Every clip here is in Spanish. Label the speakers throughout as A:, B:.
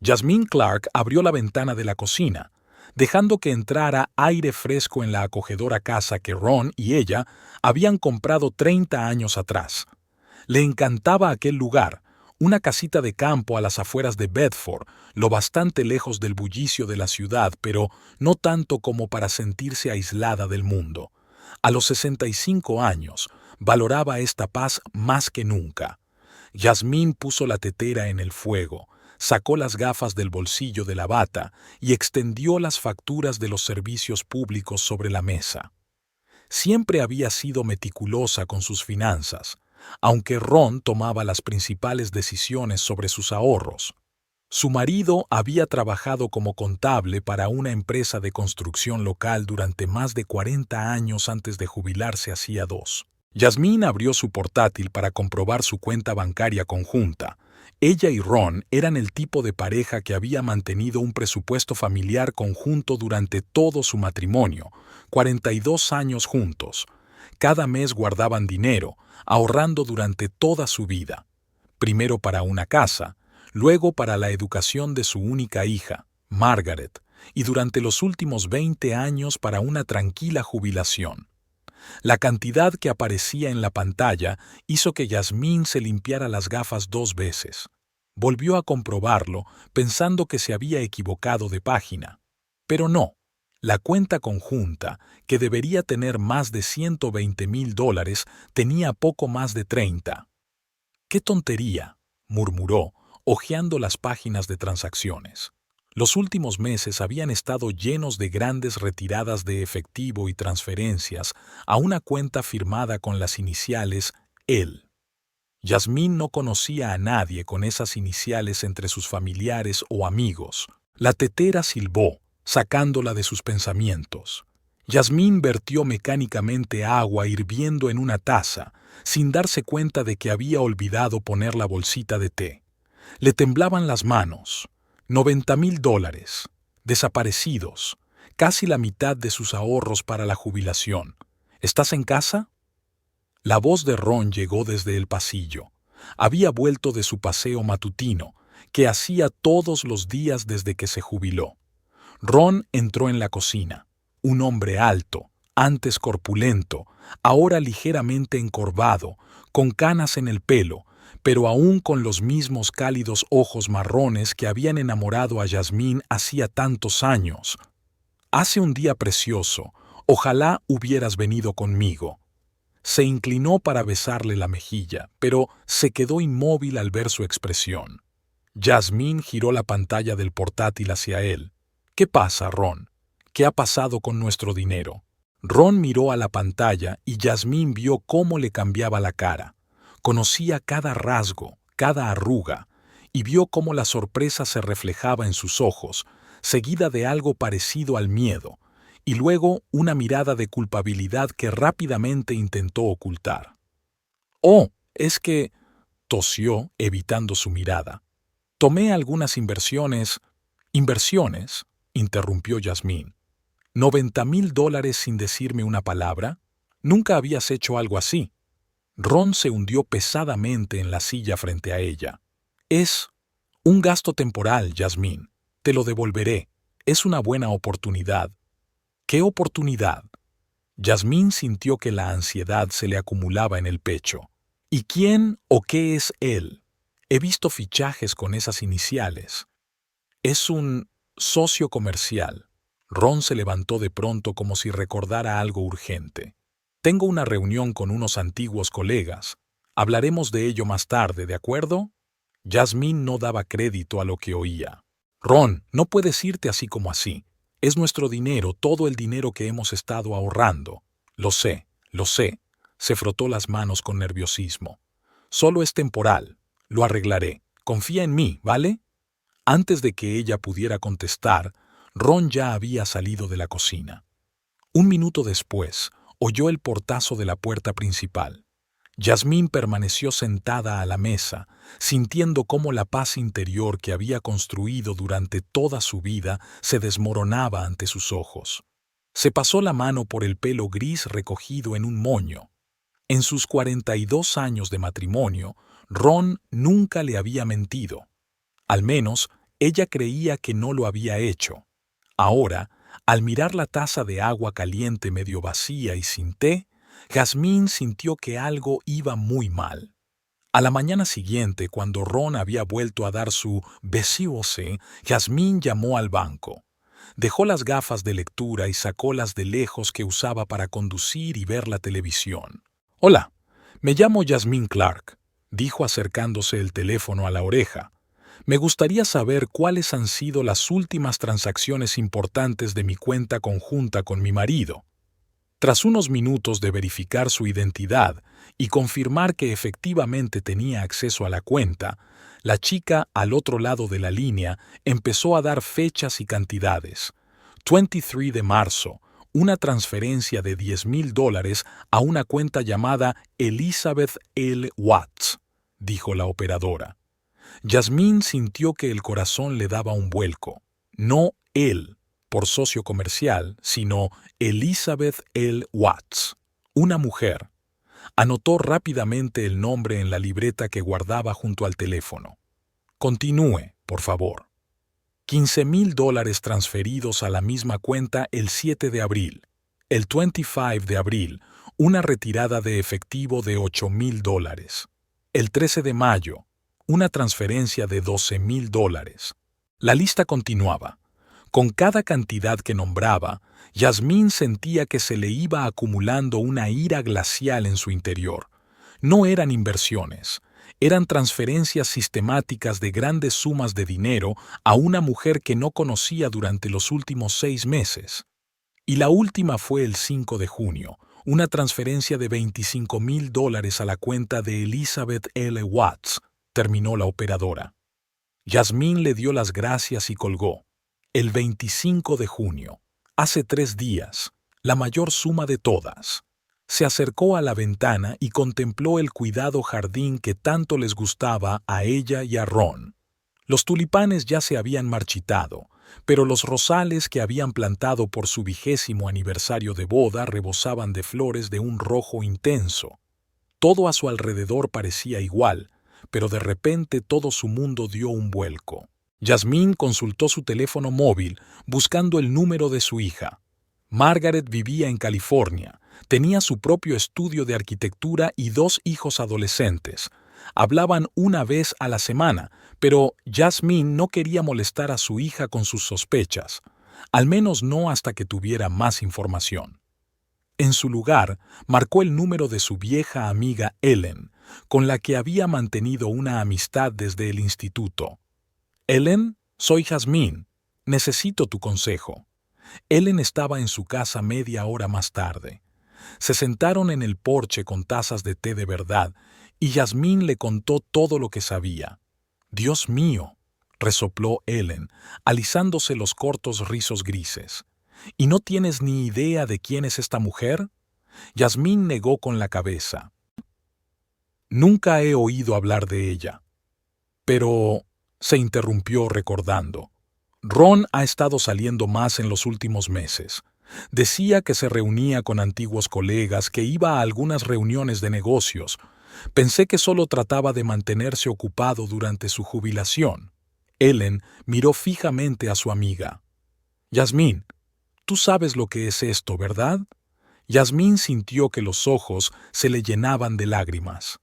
A: Jasmine Clark abrió la ventana de la cocina, dejando que entrara aire fresco en la acogedora casa que Ron y ella habían comprado 30 años atrás. Le encantaba aquel lugar, una casita de campo a las afueras de Bedford, lo bastante lejos del bullicio de la ciudad, pero no tanto como para sentirse aislada del mundo. A los 65 años, valoraba esta paz más que nunca. Jasmine puso la tetera en el fuego, sacó las gafas del bolsillo de la bata y extendió las facturas de los servicios públicos sobre la mesa. Siempre había sido meticulosa con sus finanzas, aunque Ron tomaba las principales decisiones sobre sus ahorros. Su marido había trabajado como contable para una empresa de construcción local durante más de 40 años antes de jubilarse hacía 2. Jasmine abrió su portátil para comprobar su cuenta bancaria conjunta. Ella y Ron eran el tipo de pareja que había mantenido un presupuesto familiar conjunto durante todo su matrimonio, 42 años juntos. Cada mes guardaban dinero, ahorrando durante toda su vida. Primero para una casa, luego para la educación de su única hija, Margaret, y durante los últimos 20 años para una tranquila jubilación. La cantidad que aparecía en la pantalla hizo que Jasmine se limpiara las gafas 2 veces. Volvió a comprobarlo, pensando que se había equivocado de página. Pero no. La cuenta conjunta, que debería tener más de $120,000, tenía poco más de 30. ¡Qué tontería!, murmuró, hojeando las páginas de transacciones. Los últimos meses habían estado llenos de grandes retiradas de efectivo y transferencias a una cuenta firmada con las iniciales él. Jasmine no conocía a nadie con esas iniciales entre sus familiares o amigos. La tetera silbó, sacándola de sus pensamientos. Jasmine vertió mecánicamente agua hirviendo en una taza, sin darse cuenta de que había olvidado poner la bolsita de té. Le temblaban las manos. $90,000, desaparecidos, casi la mitad de sus ahorros para la jubilación. ¿Estás en casa? La voz de Ron llegó desde el pasillo. Había vuelto de su paseo matutino, que hacía todos los días desde que se jubiló. Ron entró en la cocina. Un hombre alto, antes corpulento, ahora ligeramente encorvado, con canas en el pelo, pero aún con los mismos cálidos ojos marrones que habían enamorado a Jasmine hacía tantos años. «Hace un día precioso. Ojalá hubieras venido conmigo». Se inclinó para besarle la mejilla, pero se quedó inmóvil al ver su expresión. Jasmine giró la pantalla del portátil hacia él. «¿Qué pasa, Ron? ¿Qué ha pasado con nuestro dinero?» Ron miró a la pantalla y Jasmine vio cómo le cambiaba la cara. Conocía cada rasgo, cada arruga, y vio cómo la sorpresa se reflejaba en sus ojos, seguida de algo parecido al miedo, y luego una mirada de culpabilidad que rápidamente intentó ocultar. «Oh, es que...» tosió, evitando su mirada. «Tomé algunas inversiones...» «¿Inversiones?», interrumpió Jasmine. $90,000 sin decirme una palabra. Nunca habías hecho algo así. Ron se hundió pesadamente en la silla frente a ella. «Es un gasto temporal, Jasmine. Te lo devolveré. Es una buena oportunidad». «¿Qué oportunidad?». Jasmine sintió que la ansiedad se le acumulaba en el pecho. «¿Y quién o qué es él? He visto fichajes con esas iniciales». «Es un socio comercial». Ron se levantó de pronto como si recordara algo urgente. «Tengo una reunión con unos antiguos colegas. Hablaremos de ello más tarde, ¿de acuerdo?». Jasmine no daba crédito a lo que oía. «Ron, no puedes irte así como así. Es nuestro dinero, todo el dinero que hemos estado ahorrando». Lo sé», se frotó las manos con nerviosismo. «Solo es temporal. Lo arreglaré. Confía en mí, ¿vale?». Antes de que ella pudiera contestar, Ron ya había salido de la cocina. Un minuto después, oyó el portazo de la puerta principal. Jasmine permaneció sentada a la mesa, sintiendo cómo la paz interior que había construido durante toda su vida se desmoronaba ante sus ojos. Se pasó la mano por el pelo gris recogido en un moño. En sus 42 años de matrimonio, Ron nunca le había mentido. Al menos, Ella creía que no lo había hecho. Ahora, al mirar la taza de agua caliente medio vacía y sin té, Jasmine sintió que algo iba muy mal. A la mañana siguiente, cuando Ron había vuelto a dar su besíose, Jasmine llamó al banco. Dejó las gafas de lectura y sacó las de lejos que usaba para conducir y ver la televisión. «Hola, me llamo Jasmine Clark», dijo acercándose el teléfono a la oreja. «Me gustaría saber cuáles han sido las últimas transacciones importantes de mi cuenta conjunta con mi marido». Tras unos minutos de verificar su identidad y confirmar que efectivamente tenía acceso a la cuenta, la chica al otro lado de la línea empezó a dar fechas y cantidades. 23 de marzo, una transferencia de $10,000 a una cuenta llamada Elizabeth L. Watts, dijo la operadora. Jasmine sintió que el corazón le daba un vuelco. No él, por socio comercial, sino Elizabeth L. Watts, una mujer. Anotó rápidamente el nombre en la libreta que guardaba junto al teléfono. «Continúe, por favor». $15,000 transferidos a la misma cuenta el 7 de abril. El 25 de abril, una retirada de efectivo de $8,000. El 13 de mayo, una transferencia de $12,000. La lista continuaba. Con cada cantidad que nombraba, Jasmine sentía que se le iba acumulando una ira glacial en su interior. No eran inversiones, eran transferencias sistemáticas de grandes sumas de dinero a una mujer que no conocía durante los últimos 6 meses. Y la última fue el 5 de junio, una transferencia de $25,000 a la cuenta de Elizabeth L. Watts, terminó la operadora. Jasmine le dio las gracias y colgó. El 25 de junio, hace 3 días, la mayor suma de todas. Se acercó a la ventana y contempló el cuidado jardín que tanto les gustaba a ella y a Ron. Los tulipanes ya se habían marchitado, pero los rosales que habían plantado por su 20º aniversario de boda rebosaban de flores de un rojo intenso. Todo a su alrededor parecía igual, pero de repente todo su mundo dio un vuelco. Jasmine consultó su teléfono móvil buscando el número de su hija. Margaret vivía en California, tenía su propio estudio de arquitectura y 2 hijos adolescentes. Hablaban una vez a la semana, pero Jasmine no quería molestar a su hija con sus sospechas, al menos no hasta que tuviera más información. En su lugar, marcó el número de su vieja amiga Ellen, con la que había mantenido una amistad desde el instituto. «Ellen, soy Jasmine. Necesito tu consejo». Ellen estaba en su casa media hora más tarde. Se sentaron en el porche con tazas de té de verdad y Jasmine le contó todo lo que sabía. «Dios mío», resopló Ellen, alisándose los cortos rizos grises. «¿Y no tienes ni idea de quién es esta mujer?» Jasmine negó con la cabeza. «Nunca he oído hablar de ella». «Pero», se interrumpió recordando, «Ron ha estado saliendo más en los últimos meses. Decía que se reunía con antiguos colegas, que iba a algunas reuniones de negocios. Pensé que solo trataba de mantenerse ocupado durante su jubilación». Ellen miró fijamente a su amiga. «Jasmine, tú sabes lo que es esto, ¿verdad?» Jasmine sintió que los ojos se le llenaban de lágrimas.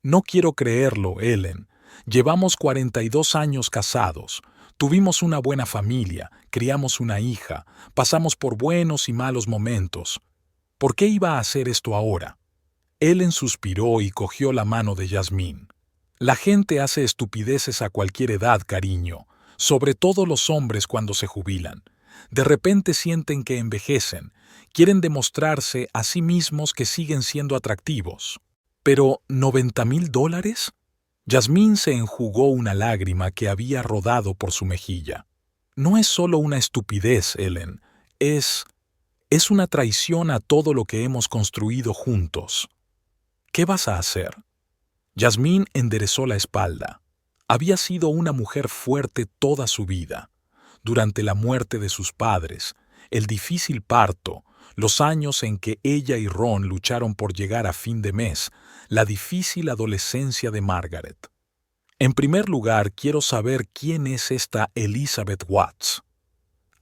A: «No quiero creerlo, Ellen. Llevamos 42 años casados. Tuvimos una buena familia, criamos una hija, pasamos por buenos y malos momentos. ¿Por qué iba a hacer esto ahora?» Ellen suspiró y cogió la mano de Jasmine. «La gente hace estupideces a cualquier edad, cariño, sobre todo los hombres cuando se jubilan. De repente sienten que envejecen, quieren demostrarse a sí mismos que siguen siendo atractivos. Pero, $90,000? Jasmine se enjugó una lágrima que había rodado por su mejilla. «No es solo una estupidez, Ellen. Es una traición a todo lo que hemos construido juntos. ¿Qué vas a hacer?» Jasmine enderezó la espalda. Había sido una mujer fuerte toda su vida. Durante la muerte de sus padres, el difícil parto, los años en que ella y Ron lucharon por llegar a fin de mes, la difícil adolescencia de Margaret. En primer lugar, quiero saber quién es esta Elizabeth Watts.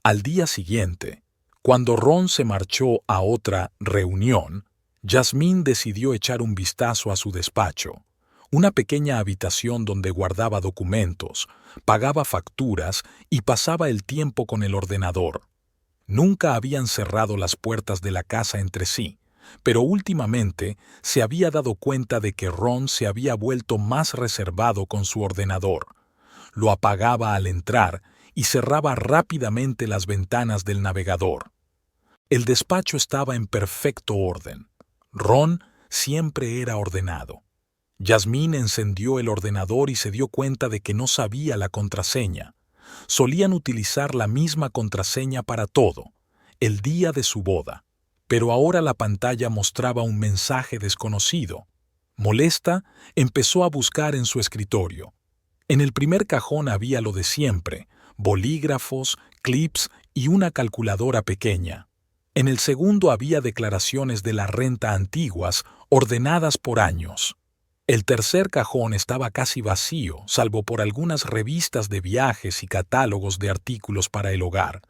A: Al día siguiente, cuando Ron se marchó a otra reunión, Jasmine decidió echar un vistazo a su despacho, una pequeña habitación donde guardaba documentos, pagaba facturas y pasaba el tiempo con el ordenador. Nunca habían cerrado las puertas de la casa entre sí, pero últimamente se había dado cuenta de que Ron se había vuelto más reservado con su ordenador. Lo apagaba al entrar y cerraba rápidamente las ventanas del navegador. El despacho estaba en perfecto orden. Ron siempre era ordenado. Jasmine encendió el ordenador y se dio cuenta de que no sabía la contraseña. Solían utilizar la misma contraseña para todo, el día de su boda. Pero ahora la pantalla mostraba un mensaje desconocido. Molesta, empezó a buscar en su escritorio. En el primer cajón había lo de siempre: bolígrafos, clips y una calculadora pequeña. En el segundo había declaraciones de la renta antiguas, ordenadas por años. El tercer cajón estaba casi vacío, salvo por algunas revistas de viajes y catálogos de artículos para el hogar.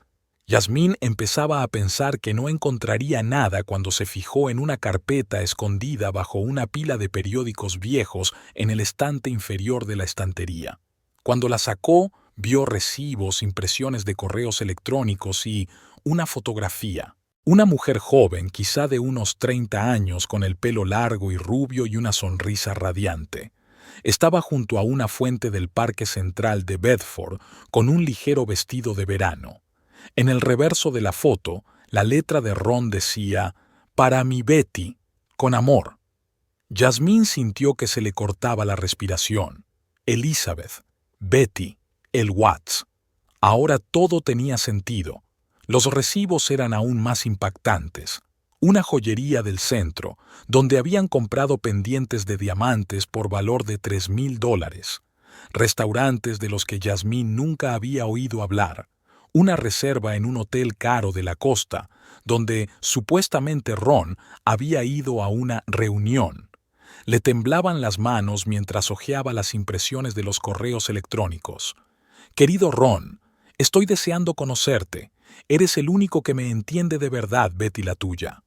A: Jasmine empezaba a pensar que no encontraría nada cuando se fijó en una carpeta escondida bajo una pila de periódicos viejos en el estante inferior de la estantería. Cuando la sacó, vio recibos, impresiones de correos electrónicos y una fotografía. Una mujer joven, quizá de unos 30 años, con el pelo largo y rubio y una sonrisa radiante. Estaba junto a una fuente del Parque Central de Bedford con un ligero vestido de verano. En el reverso de la foto, la letra de Ron decía: «Para mi Betty, con amor». Jasmine sintió que se le cortaba la respiración. Elizabeth, Betty, el Watts. Ahora todo tenía sentido. Los recibos eran aún más impactantes. Una joyería del centro, donde habían comprado pendientes de diamantes por valor de $3,000. Restaurantes de los que Jasmine nunca había oído hablar. Una reserva en un hotel caro de la costa, donde supuestamente Ron había ido a una reunión. Le temblaban las manos mientras hojeaba las impresiones de los correos electrónicos. «Querido Ron, estoy deseando conocerte. Eres el único que me entiende de verdad, Betty la tuya.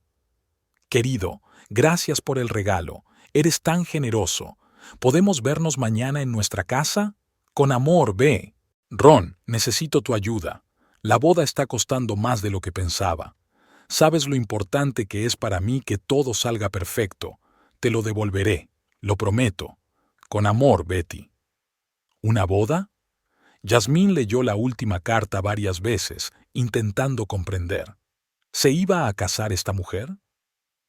A: Querido, gracias por el regalo. Eres tan generoso. ¿Podemos vernos mañana en nuestra casa? Con amor, B. Ron, necesito tu ayuda. La boda está costando más de lo que pensaba. Sabes lo importante que es para mí que todo salga perfecto. Te lo devolveré, lo prometo. Con amor, Betty». ¿Una boda? Jasmine leyó la última carta varias veces, intentando comprender. ¿Se iba a casar esta mujer?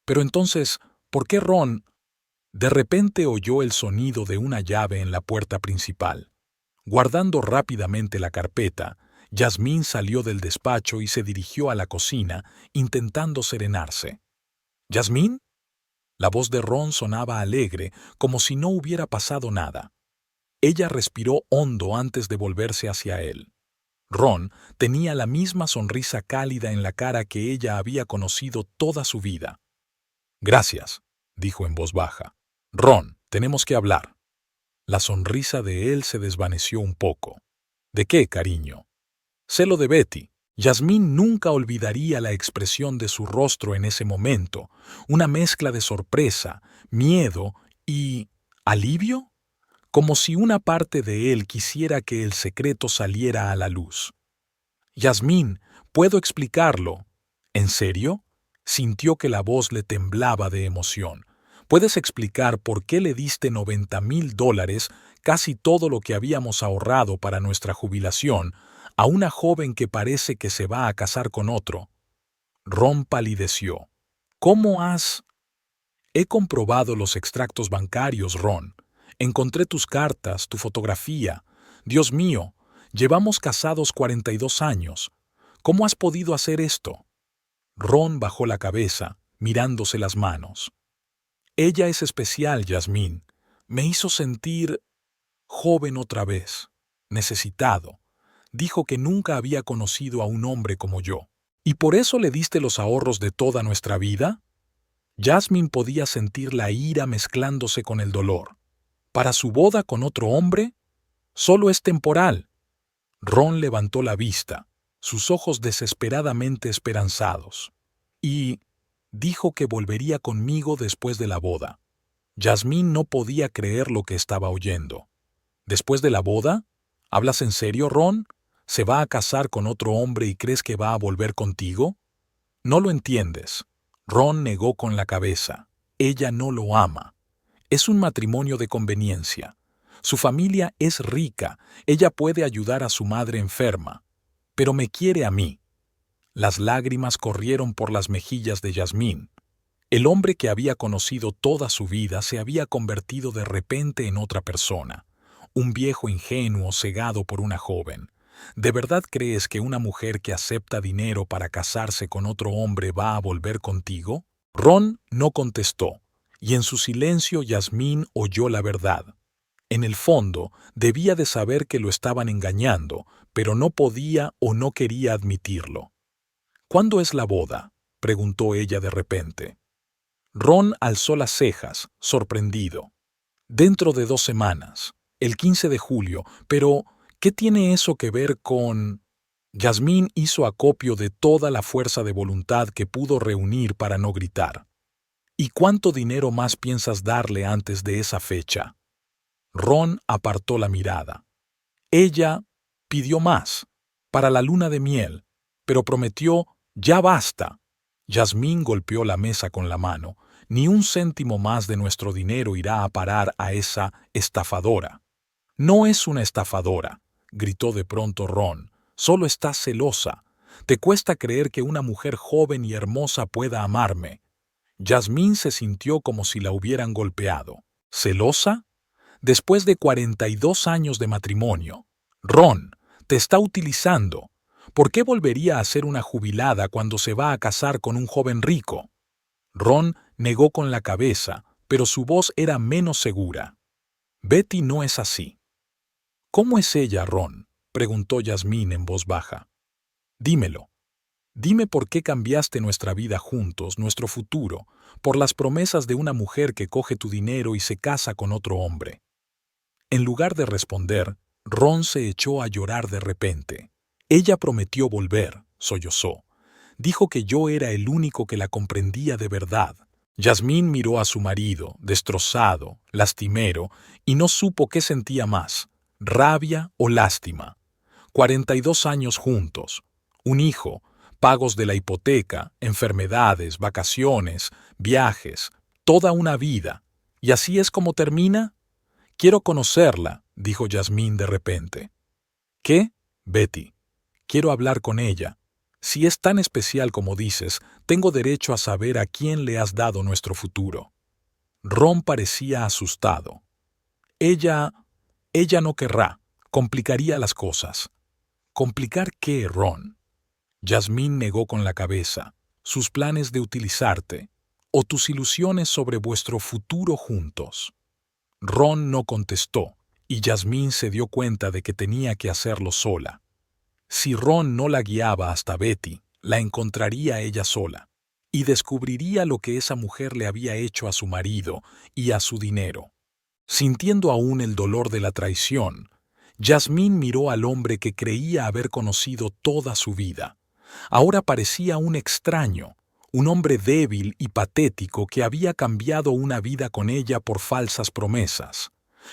A: Pero entonces, ¿por qué Ron? De repente oyó el sonido de una llave en la puerta principal. Guardando rápidamente la carpeta, Jasmine salió del despacho y se dirigió a la cocina, intentando serenarse. ¿Jasmine? La voz de Ron sonaba alegre, como si no hubiera pasado nada. Ella respiró hondo antes de volverse hacia él. Ron tenía la misma sonrisa cálida en la cara que ella había conocido toda su vida. «Gracias», dijo en voz baja. «Ron, tenemos que hablar». La sonrisa de él se desvaneció un poco. «¿De qué, cariño?» «Sé lo de Betty». Jasmine nunca olvidaría la expresión de su rostro en ese momento, una mezcla de sorpresa, miedo y ¿alivio? Como si una parte de él quisiera que el secreto saliera a la luz. «Jasmine, puedo explicarlo». «¿En serio?» Sintió que la voz le temblaba de emoción. «¿Puedes explicar por qué le diste $90,000, casi todo lo que habíamos ahorrado para nuestra jubilación, a una joven que parece que se va a casar con otro?» Ron palideció. «¿Cómo has...?» «He comprobado los extractos bancarios, Ron. Encontré tus cartas, tu fotografía. Dios mío, llevamos casados 42 años. ¿Cómo has podido hacer esto?» Ron bajó la cabeza, mirándose las manos. «Ella es especial, Jasmine. Me hizo sentir joven otra vez, necesitado. Dijo que nunca había conocido a un hombre como yo. ¿Y por eso le diste los ahorros de toda nuestra vida?» Jasmine podía sentir la ira mezclándose con el dolor. ¿Para su boda con otro hombre? Solo es temporal. Ron levantó la vista, sus ojos desesperadamente esperanzados, y dijo que volvería conmigo después de la boda. Yasmín no podía creer lo que estaba oyendo. ¿Después de la boda? ¿Hablas en serio, Ron? ¿Se va a casar con otro hombre y crees que va a volver contigo? No lo entiendes. Ron negó con la cabeza. Ella no lo ama. Es un matrimonio de conveniencia. Su familia es rica, ella puede ayudar a su madre enferma, pero me quiere a mí. Las lágrimas corrieron por las mejillas de Yasmín. El hombre que había conocido toda su vida se había convertido de repente en otra persona, un viejo ingenuo cegado por una joven. ¿De verdad crees que una mujer que acepta dinero para casarse con otro hombre va a volver contigo? Ron no contestó, y en su silencio Yasmín oyó la verdad. En el fondo, debía de saber que lo estaban engañando, pero no podía o no quería admitirlo. ¿Cuándo es la boda?, preguntó ella de repente. Ron alzó las cejas, sorprendido. Dentro de 2 semanas, el 15 de julio, pero ¿qué tiene eso que ver con...? Yasmín hizo acopio de toda la fuerza de voluntad que pudo reunir para no gritar. ¿Y cuánto dinero más piensas darle antes de esa fecha? Ron apartó la mirada. Ella pidió más, para la luna de miel, pero prometió, ya basta. Yasmín golpeó la mesa con la mano. Ni un céntimo más de nuestro dinero irá a parar a esa estafadora. No es una estafadora, gritó de pronto Ron. Solo estás celosa. Te cuesta creer que una mujer joven y hermosa pueda amarme. Yasmín se sintió como si la hubieran golpeado. ¿Celosa? Después de 42 años de matrimonio. Ron, te está utilizando. ¿Por qué volvería a ser una jubilada cuando se va a casar con un joven rico? Ron negó con la cabeza, pero su voz era menos segura. Betty no es así. ¿Cómo es ella, Ron?, preguntó Yasmín en voz baja. Dímelo. Dime por qué cambiaste nuestra vida juntos, nuestro futuro, por las promesas de una mujer que coge tu dinero y se casa con otro hombre. En lugar de responder, Ron se echó a llorar de repente. Ella prometió volver, sollozó. Dijo que yo era el único que la comprendía de verdad. Yasmín miró a su marido, destrozado, lastimero, y no supo qué sentía más, rabia o lástima. 42 años juntos, un hijo, pagos de la hipoteca, enfermedades, vacaciones, viajes, toda una vida. ¿Y así es como termina? Quiero conocerla, dijo Yasmín de repente. ¿Qué? Betty. Quiero hablar con ella. Si es tan especial como dices, tengo derecho a saber a quién le has dado nuestro futuro. Ron parecía asustado. Ella no querrá. Complicaría las cosas. ¿Complicar qué, Ron? Yasmín negó con la cabeza. Sus planes de utilizarte, o tus ilusiones sobre vuestro futuro juntos. Ron no contestó, y Yasmín se dio cuenta de que tenía que hacerlo sola. Si Ron no la guiaba hasta Betty, la encontraría ella sola, y descubriría lo que esa mujer le había hecho a su marido y a su dinero. Sintiendo aún el dolor de la traición, Yasmín miró al hombre que creía haber conocido toda su vida. Ahora parecía un extraño, un hombre débil y patético que había cambiado una vida con ella por falsas promesas.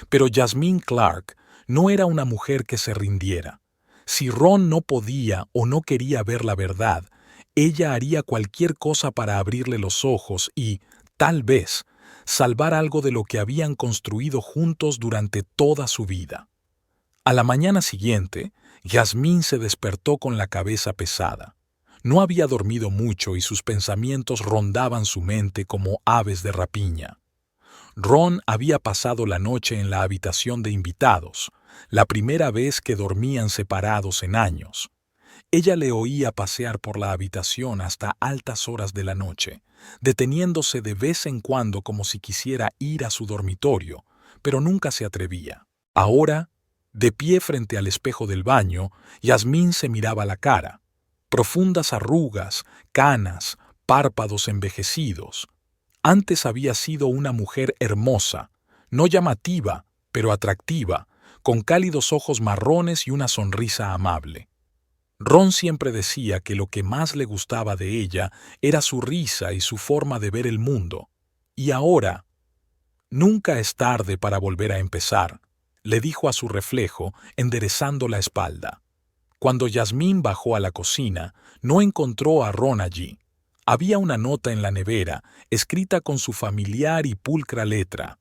A: Pero Yasmín Clark no era una mujer que se rindiera. Si Ron no podía o no quería ver la verdad, ella haría cualquier cosa para abrirle los ojos y, tal vez, salvar algo de lo que habían construido juntos durante toda su vida. A la mañana siguiente, Yasmín se despertó con la cabeza pesada. No había dormido mucho y sus pensamientos rondaban su mente como aves de rapiña. Ron había pasado la noche en la habitación de invitados, la primera vez que dormían separados en años. Ella le oía pasear por la habitación hasta altas horas de la noche, deteniéndose de vez en cuando como si quisiera ir a su dormitorio, pero nunca se atrevía. Ahora, de pie frente al espejo del baño, Yasmín se miraba la cara. Profundas arrugas, canas, párpados envejecidos. Antes había sido una mujer hermosa, no llamativa, pero atractiva, con cálidos ojos marrones y una sonrisa amable. Ron siempre decía que lo que más le gustaba de ella era su risa y su forma de ver el mundo. Y ahora, nunca es tarde para volver a empezar, le dijo a su reflejo, enderezando la espalda. Cuando Yasmín bajó a la cocina, no encontró a Ron allí. Había una nota en la nevera, escrita con su familiar y pulcra letra.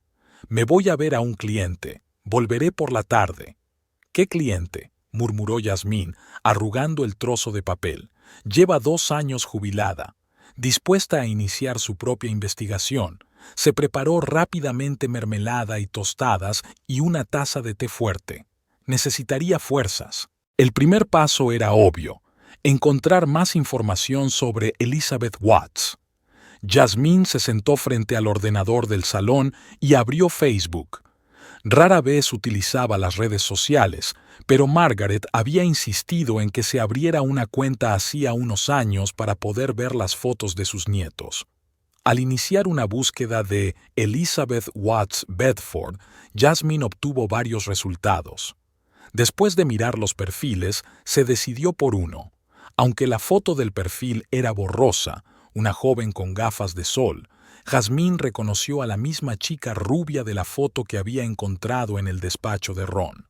A: «Me voy a ver a un cliente. Volveré por la tarde». «¿Qué cliente?», murmuró Yasmín, arrugando el trozo de papel. «Lleva 2 años jubilada». Dispuesta a iniciar su propia investigación, se preparó rápidamente mermelada y tostadas y una taza de té fuerte. Necesitaría fuerzas. El primer paso era obvio: encontrar más información sobre Elizabeth Watts. Yasmín se sentó frente al ordenador del salón y abrió Facebook. Rara vez utilizaba las redes sociales, pero Margaret había insistido en que se abriera una cuenta hacía unos años para poder ver las fotos de sus nietos. Al iniciar una búsqueda de Elizabeth Watts Bedford, Yasmín obtuvo varios resultados. Después de mirar los perfiles, se decidió por uno. Aunque la foto del perfil era borrosa, una joven con gafas de sol, Yasmín reconoció a la misma chica rubia de la foto que había encontrado en el despacho de Ron.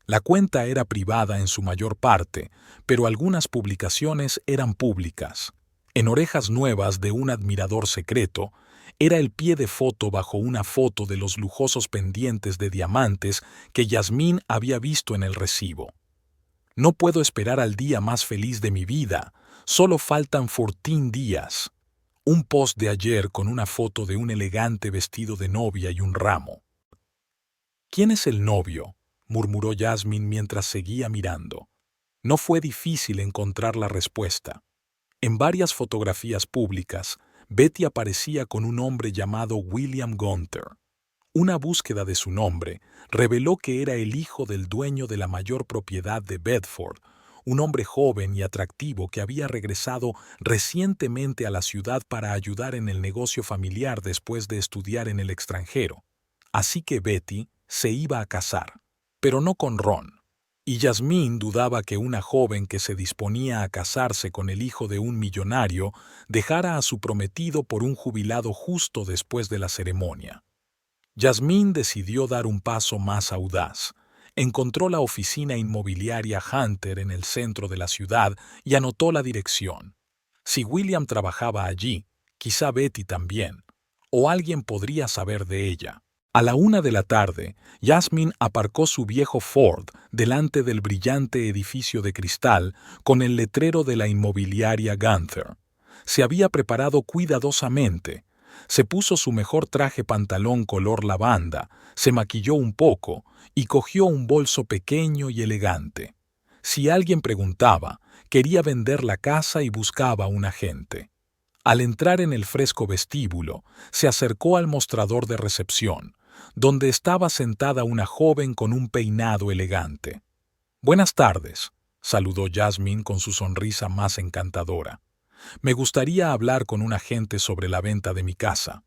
A: La cuenta era privada en su mayor parte, pero algunas publicaciones eran públicas. En Orejas Nuevas de un admirador secreto, era el pie de foto bajo una foto de los lujosos pendientes de diamantes que Yasmín había visto en el recibo. «No puedo esperar al día más feliz de mi vida. Solo faltan 14 días». Un post de ayer con una foto de un elegante vestido de novia y un ramo. «¿Quién es el novio?», murmuró Yasmín mientras seguía mirando. No fue difícil encontrar la respuesta. En varias fotografías públicas, Betty aparecía con un hombre llamado William Gunther. Una búsqueda de su nombre reveló que era el hijo del dueño de la mayor propiedad de Bedford, un hombre joven y atractivo que había regresado recientemente a la ciudad para ayudar en el negocio familiar después de estudiar en el extranjero. Así que Betty se iba a casar, pero no con Ron. Y Yasmín dudaba que una joven que se disponía a casarse con el hijo de un millonario dejara a su prometido por un jubilado justo después de la ceremonia. Yasmín decidió dar un paso más audaz. Encontró la oficina inmobiliaria Hunter en el centro de la ciudad y anotó la dirección. Si William trabajaba allí, quizá Betty también, o alguien podría saber de ella. A la 1 de la tarde, Yasmín aparcó su viejo Ford delante del brillante edificio de cristal con el letrero de la inmobiliaria Gunther. Se había preparado cuidadosamente. Se puso su mejor traje pantalón color lavanda, se maquilló un poco y cogió un bolso pequeño y elegante. Si alguien preguntaba, quería vender la casa y buscaba un agente. Al entrar en el fresco vestíbulo, se acercó al mostrador de recepción, donde estaba sentada una joven con un peinado elegante. «Buenas tardes», saludó Yasmín con su sonrisa más encantadora. «Me gustaría hablar con un agente sobre la venta de mi casa».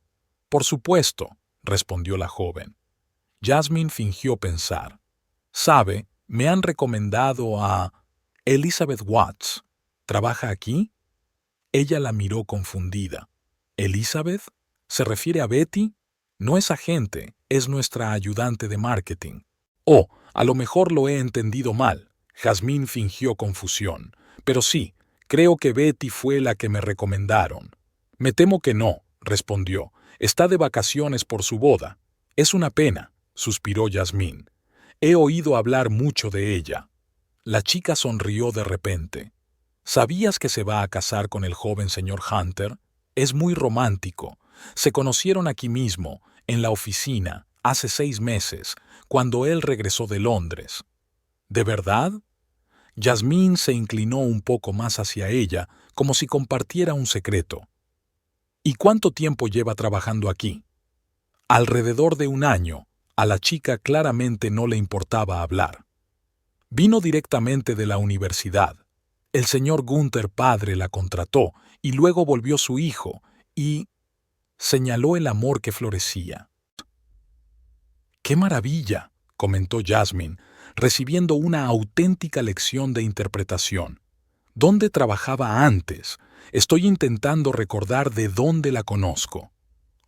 A: «Por supuesto», respondió la joven. Yasmín fingió pensar. «Sabe, me han recomendado a Elizabeth Watts. ¿Trabaja aquí?». Ella la miró confundida. «¿Elizabeth? ¿Se refiere a Betty? No es agente, es nuestra ayudante de marketing». «Oh, a lo mejor lo he entendido mal». Yasmín fingió confusión. «Pero sí, creo que Betty fue la que me recomendaron». «Me temo que no», respondió. «Está de vacaciones por su boda». «Es una pena», suspiró Yasmín. «He oído hablar mucho de ella». La chica sonrió de repente. «¿Sabías que se va a casar con el joven señor Hunter? Es muy romántico. Se conocieron aquí mismo, en la oficina, hace 6 meses, cuando él regresó de Londres». «¿De verdad?». Yasmín se inclinó un poco más hacia ella, como si compartiera un secreto. «¿Y cuánto tiempo lleva trabajando aquí?». «Alrededor de 1 año». A la chica claramente no le importaba hablar. «Vino directamente de la universidad. El señor Gunther padre la contrató y luego volvió su hijo y...». Señaló el amor que florecía. «¡Qué maravilla!», comentó Yasmín, recibiendo una auténtica lección de interpretación. ¿Dónde trabajaba antes? Estoy intentando recordar de dónde la conozco.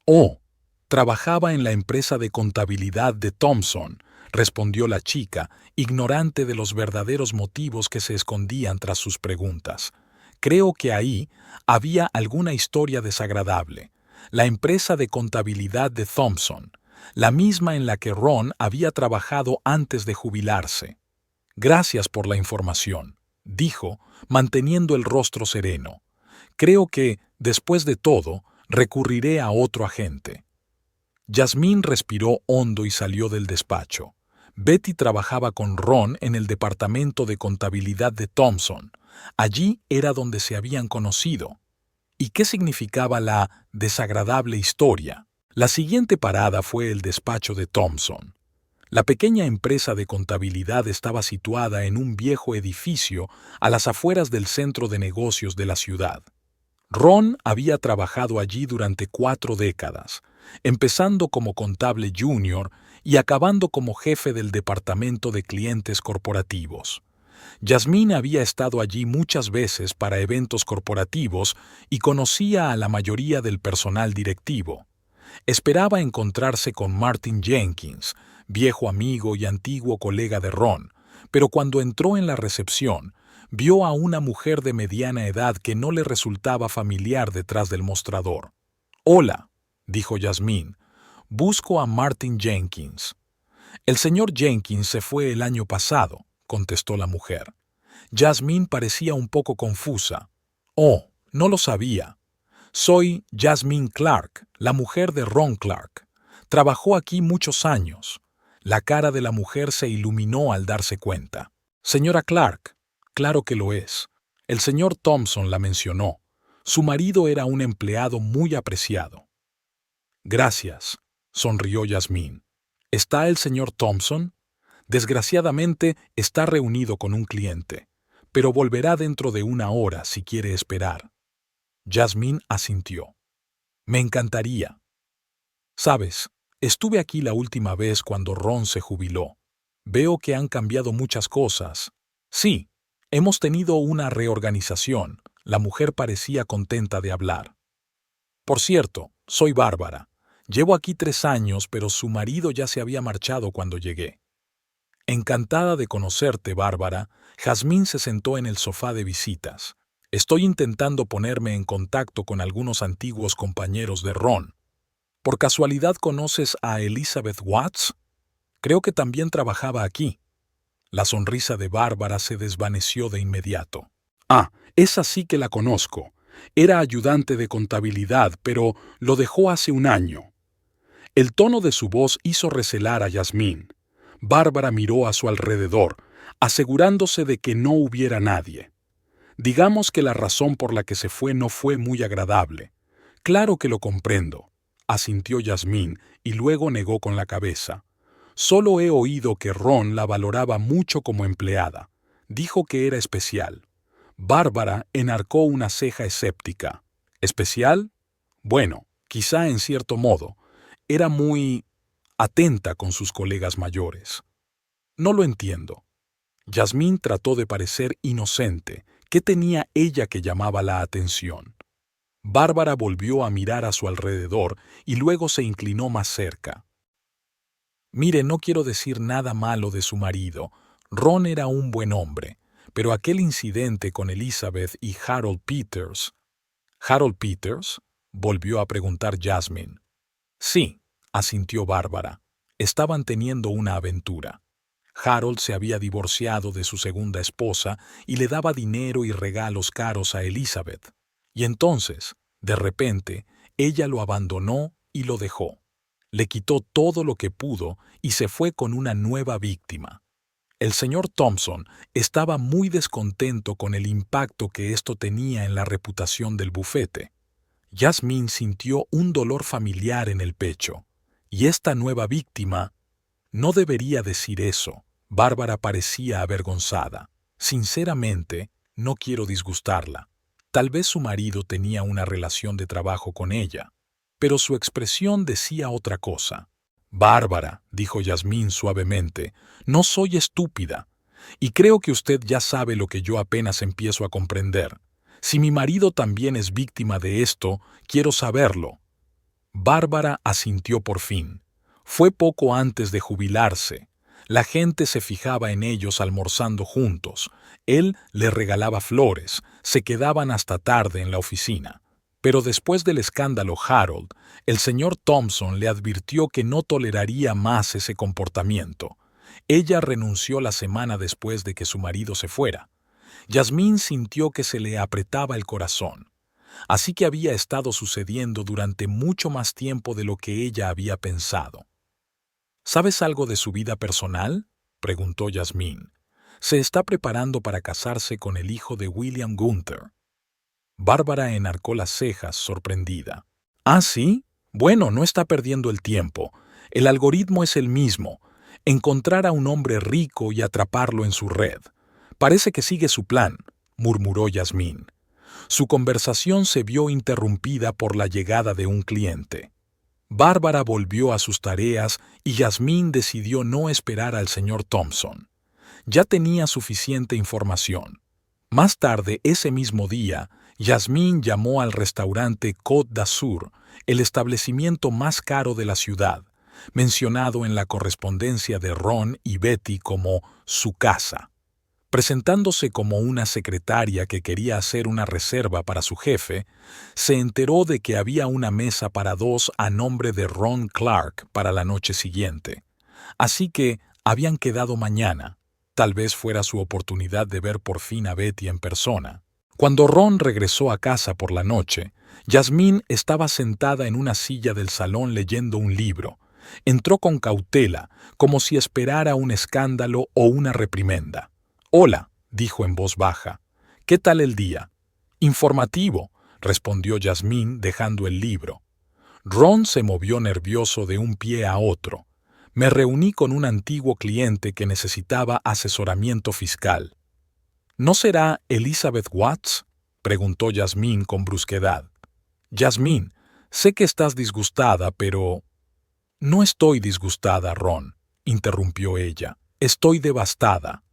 A: Oh, trabajaba en la empresa de contabilidad de Thompson, respondió la chica, ignorante de los verdaderos motivos que se escondían tras sus preguntas. Creo que ahí había alguna historia desagradable. La empresa de contabilidad de Thompson, la misma en la que Ron había trabajado antes de jubilarse. Gracias por la información, dijo, manteniendo el rostro sereno. Creo que, después de todo, recurriré a otro agente. Jasmine respiró hondo y salió del despacho. Betty trabajaba con Ron en el departamento de contabilidad de Thompson. Allí era donde se habían conocido. ¿Y qué significaba la desagradable historia? La siguiente parada fue el despacho de Thompson. La pequeña empresa de contabilidad estaba situada en un viejo edificio a las afueras del centro de negocios de la ciudad. Ron había trabajado allí durante 4 décadas, empezando como contable junior y acabando como jefe del departamento de clientes corporativos. Jasmine había estado allí muchas veces para eventos corporativos y conocía a la mayoría del personal directivo. Esperaba encontrarse con Martin Jenkins, viejo amigo y antiguo colega de Ron, pero cuando entró en la recepción, vio a una mujer de mediana edad que no le resultaba familiar detrás del mostrador. «Hola», dijo Jasmine, «busco a Martin Jenkins». «El señor Jenkins se fue el año pasado», contestó la mujer. Jasmine parecía un poco confusa. «Oh, no lo sabía. Soy Jasmine Clark, la mujer de Ron Clark. Trabajó aquí muchos años». La cara de la mujer se iluminó al darse cuenta. «Señora Clark, claro que lo es. El señor Thompson la mencionó. Su marido era un empleado muy apreciado». «Gracias», sonrió Jasmine. «¿Está el señor Thompson?» «Desgraciadamente está reunido con un cliente, pero volverá dentro de 1 hora si quiere esperar». Jasmine asintió. «Me encantaría. Sabes, estuve aquí la última vez cuando Ron se jubiló. Veo que han cambiado muchas cosas. Sí, hemos tenido una reorganización». La mujer parecía contenta de hablar. «Por cierto, soy Bárbara. Llevo aquí 3 años, pero su marido ya se había marchado cuando llegué». «Encantada de conocerte, Bárbara». Jasmine se sentó en el sofá de visitas. «Estoy intentando ponerme en contacto con algunos antiguos compañeros de Ron. ¿Por casualidad conoces a Elizabeth Watts? Creo que también trabajaba aquí». La sonrisa de Bárbara se desvaneció de inmediato. «Ah, esa sí que la conozco. Era ayudante de contabilidad, pero lo dejó hace 1 año». El tono de su voz hizo recelar a Jasmine. Bárbara miró a su alrededor, asegurándose de que no hubiera nadie. «Digamos que la razón por la que se fue no fue muy agradable». «Claro que lo comprendo», asintió Jasmine y luego negó con la cabeza. «Solo he oído que Ron la valoraba mucho como empleada. Dijo que era especial». Bárbara enarcó una ceja escéptica. ¿Especial? Bueno, quizá en cierto modo. Era muy atenta con sus colegas mayores. «No lo entiendo». Jasmine trató de parecer inocente. ¿Qué tenía ella que llamaba la atención? Bárbara volvió a mirar a su alrededor y luego se inclinó más cerca. «Mire, no quiero decir nada malo de su marido. Ron era un buen hombre, pero aquel incidente con Elizabeth y Harold Peters». «¿Harold Peters?», volvió a preguntar Jasmine. «Sí», asintió Bárbara. Estaban teniendo una aventura. Harold se había divorciado de su segunda esposa y le daba dinero y regalos caros a Elizabeth. Y entonces, de repente, ella lo abandonó y lo dejó. Le quitó todo lo que pudo y se fue con una nueva víctima. El señor Thompson estaba muy descontento con el impacto que esto tenía en la reputación del bufete. Jasmine sintió un dolor familiar en el pecho. Y esta nueva víctima... No debería decir eso. Bárbara parecía avergonzada. Sinceramente, no quiero disgustarla. Tal vez su marido tenía una relación de trabajo con ella, pero su expresión decía otra cosa. Bárbara, dijo Yasmín suavemente, no soy estúpida. Y creo que usted ya sabe lo que yo apenas empiezo a comprender. Si mi marido también es víctima de esto, quiero saberlo. Bárbara asintió por fin. Fue poco antes de jubilarse. La gente se fijaba en ellos almorzando juntos. Él le regalaba flores, se quedaban hasta tarde en la oficina. Pero después del escándalo Harold, el señor Thompson le advirtió que no toleraría más ese comportamiento. Ella renunció la semana después de que su marido se fuera. Yasmín sintió que se le apretaba el corazón. Así que había estado sucediendo durante mucho más tiempo de lo que ella había pensado. ¿Sabes algo de su vida personal?, preguntó Yasmín. Se está preparando para casarse con el hijo de William Gunther. Bárbara enarcó las cejas, sorprendida. ¿Ah, sí? Bueno, no está perdiendo el tiempo. El algoritmo es el mismo. Encontrar a un hombre rico y atraparlo en su red. Parece que sigue su plan, murmuró Yasmín. Su conversación se vio interrumpida por la llegada de un cliente. Bárbara volvió a sus tareas y Yasmín decidió no esperar al señor Thompson. Ya tenía suficiente información. Más tarde, ese mismo día, Yasmín llamó al restaurante Côte d'Azur, el establecimiento más caro de la ciudad, mencionado en la correspondencia de Ron y Betty como su casa. Presentándose como una secretaria que quería hacer una reserva para su jefe, se enteró de que había una mesa para dos a nombre de Ron Clark para la noche siguiente. Así que habían quedado mañana. Tal vez fuera su oportunidad de ver por fin a Betty en persona. Cuando Ron regresó a casa por la noche, Yasmín estaba sentada en una silla del salón leyendo un libro. Entró con cautela, como si esperara un escándalo o una reprimenda. «Hola», dijo en voz baja. «¿Qué tal el día?» «Informativo», respondió Yasmín dejando el libro. Ron se movió nervioso de un pie a otro. «Me reuní con un antiguo cliente que necesitaba asesoramiento fiscal». «¿No será Elizabeth Watts?», preguntó Yasmín con brusquedad. «Yasmín, sé que estás disgustada, pero...» «No estoy disgustada, Ron», interrumpió ella. «Estoy devastada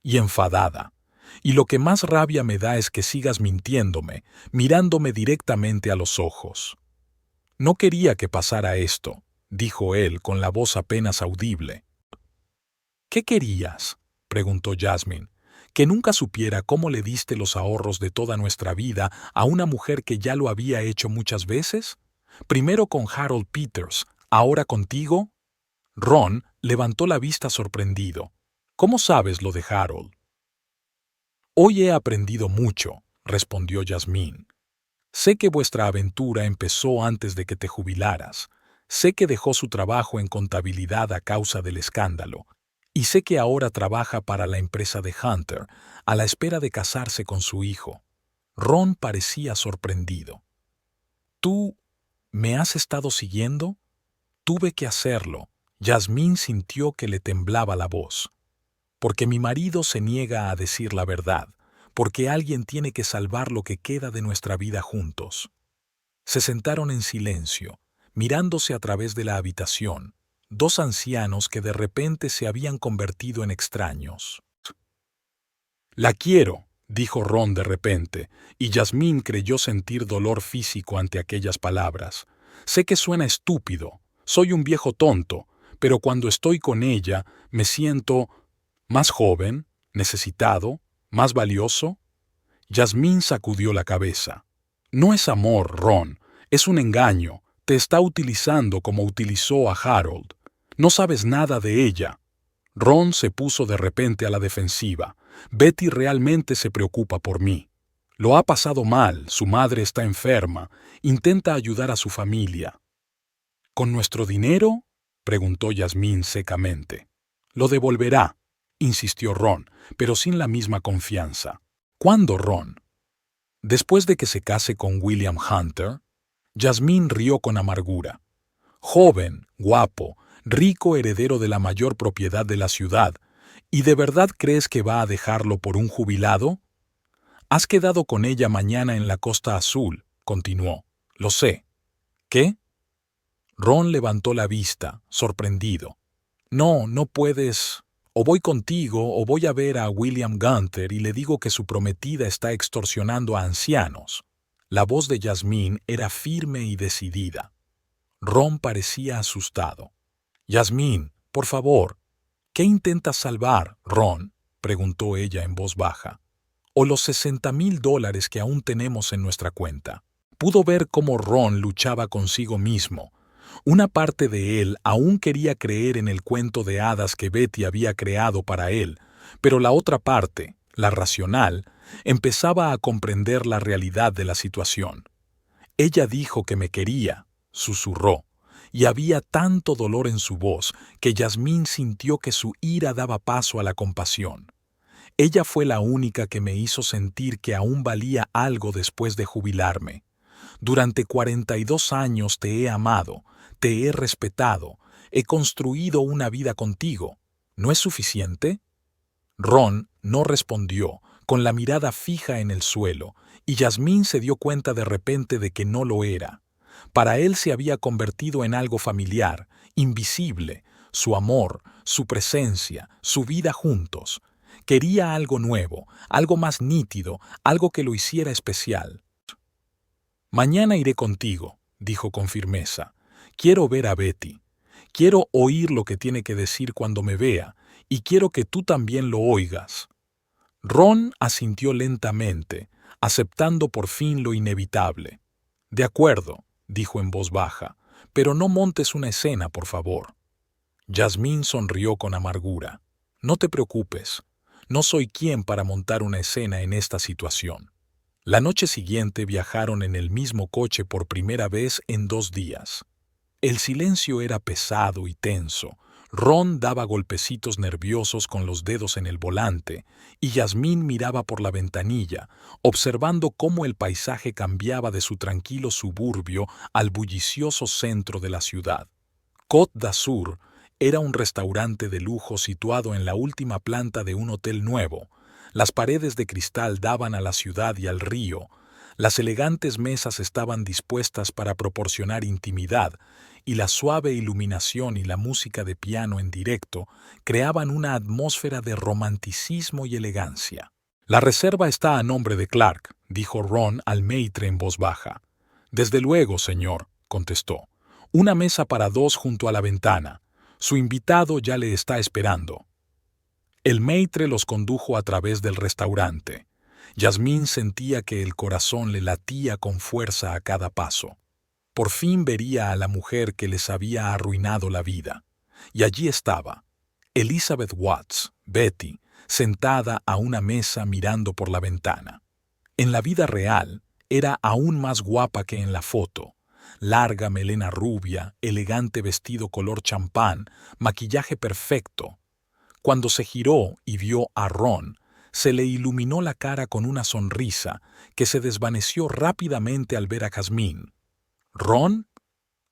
A: y enfadada. Y lo que más rabia me da es que sigas mintiéndome, mirándome directamente a los ojos». «No quería que pasara esto», dijo él con la voz apenas audible. «¿Qué querías?», preguntó Yasmín. «¿Que nunca supiera cómo le diste los ahorros de toda nuestra vida a una mujer que ya lo había hecho muchas veces? Primero con Harold Peters, ahora contigo». Ron levantó la vista sorprendido. «¿Cómo sabes lo de Harold?» «Hoy he aprendido mucho», respondió Yasmín. «Sé que vuestra aventura empezó antes de que te jubilaras. Sé que dejó su trabajo en contabilidad a causa del escándalo. Y sé que ahora trabaja para la empresa de Hunter, a la espera de casarse con su hijo». Ron parecía sorprendido. «¿Tú me has estado siguiendo?» «Tuve que hacerlo». Yasmín sintió que le temblaba la voz. «Porque mi marido se niega a decir la verdad, porque alguien tiene que salvar lo que queda de nuestra vida juntos». Se sentaron en silencio, mirándose a través de la habitación, dos ancianos que de repente se habían convertido en extraños. «La quiero», dijo Ron de repente, y Yasmín creyó sentir dolor físico ante aquellas palabras. «Sé que suena estúpido, soy un viejo tonto, pero cuando estoy con ella me siento más joven, necesitado, más valioso». Yasmín sacudió la cabeza. «No es amor, Ron, es un engaño. Te está utilizando como utilizó a Harold. No sabes nada de ella». Ron se puso de repente a la defensiva. «Betty realmente se preocupa por mí. Lo ha pasado mal, su madre está enferma, intenta ayudar a su familia». «¿Con nuestro dinero?», preguntó Yasmín secamente. «Lo devolverá», insistió Ron, pero sin la misma confianza. «¿Cuándo, Ron?» «Después de que se case con William Hunter». Yasmín rió con amargura. «Joven, guapo, rico heredero de la mayor propiedad de la ciudad. ¿Y de verdad crees que va a dejarlo por un jubilado?» «Has quedado con ella mañana en la Costa Azul», continuó. «Lo sé». «¿Qué?». Ron levantó la vista, sorprendido. No, no puedes. O voy contigo o voy a ver a William Gunther y le digo que su prometida está extorsionando a ancianos. La voz de Yasmín era firme y decidida. Ron parecía asustado. Yasmín, por favor. ¿Qué intentas salvar, Ron?, preguntó ella en voz baja. ¿O los $60,000 que aún tenemos en nuestra cuenta? Pudo ver cómo Ron luchaba consigo mismo. Una parte de él aún quería creer en el cuento de hadas que Betty había creado para él, pero la otra parte, la racional, empezaba a comprender la realidad de la situación. Ella dijo que me quería, susurró, y había tanto dolor en su voz que Yasmín sintió que su ira daba paso a la compasión. Ella fue la única que me hizo sentir que aún valía algo después de jubilarme. Durante 42 años te he amado, te he respetado, he construido una vida contigo. ¿No es suficiente? Ron no respondió, con la mirada fija en el suelo, y Yasmín se dio cuenta de repente de que no lo era. Para él se había convertido en algo familiar, invisible, su amor, su presencia, su vida juntos. Quería algo nuevo, algo más nítido, algo que lo hiciera especial. Mañana iré contigo, dijo con firmeza. Quiero ver a Betty. Quiero oír lo que tiene que decir cuando me vea, y quiero que tú también lo oigas. Ron asintió lentamente, aceptando por fin lo inevitable. De acuerdo, dijo en voz baja, pero no montes una escena, por favor. Yasmín sonrió con amargura. No te preocupes, no soy quien para montar una escena en esta situación. La noche siguiente viajaron en el mismo coche por primera vez en 2 días. El silencio era pesado y tenso. Ron daba golpecitos nerviosos con los dedos en el volante y Yasmín miraba por la ventanilla, observando cómo el paisaje cambiaba de su tranquilo suburbio al bullicioso centro de la ciudad. Côte d'Azur era un restaurante de lujo situado en la última planta de un hotel nuevo. Las paredes de cristal daban a la ciudad y al río. Las elegantes mesas estaban dispuestas para proporcionar intimidad, y la suave iluminación y la música de piano en directo creaban una atmósfera de romanticismo y elegancia. La reserva está a nombre de Clark, dijo Ron al maître en voz baja. Desde luego, señor, contestó. Una mesa para 2 junto a la ventana. Su invitado ya le está esperando. El maître los condujo a través del restaurante. Yasmín sentía que el corazón le latía con fuerza a cada paso. Por fin vería a la mujer que les había arruinado la vida. Y allí estaba, Elizabeth Watts, Betty, sentada a una mesa mirando por la ventana. En la vida real, era aún más guapa que en la foto. Larga melena rubia, elegante vestido color champán, maquillaje perfecto. Cuando se giró y vio a Ron, se le iluminó la cara con una sonrisa que se desvaneció rápidamente al ver a Yasmín. ¿Ron?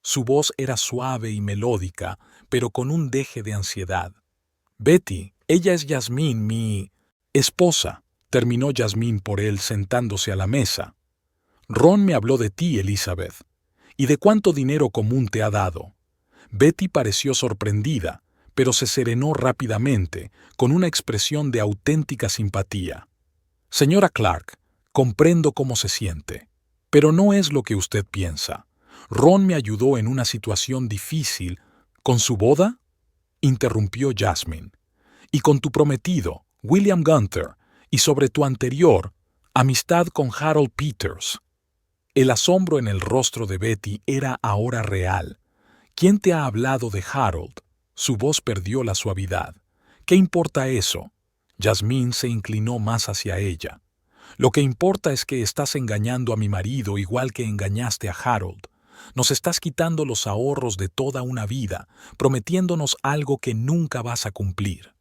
A: Su voz era suave y melódica, pero con un deje de ansiedad. Betty, ella es Yasmín, mi esposa, terminó Yasmín por él sentándose a la mesa. Ron me habló de ti, Elizabeth. ¿Y de cuánto dinero común te ha dado? Betty pareció sorprendida, pero se serenó rápidamente, con una expresión de auténtica simpatía. Señora Clark, comprendo cómo se siente, pero no es lo que usted piensa. Ron me ayudó en una situación difícil. ¿Con su boda?, interrumpió Yasmín. Y con tu prometido, William Gunther, y sobre tu anterior, amistad con Harold Peters. El asombro en el rostro de Betty era ahora real. ¿Quién te ha hablado de Harold? Su voz perdió la suavidad. ¿Qué importa eso? Yasmín se inclinó más hacia ella. Lo que importa es que estás engañando a mi marido igual que engañaste a Harold. Nos estás quitando los ahorros de toda una vida, prometiéndonos algo que nunca vas a cumplir.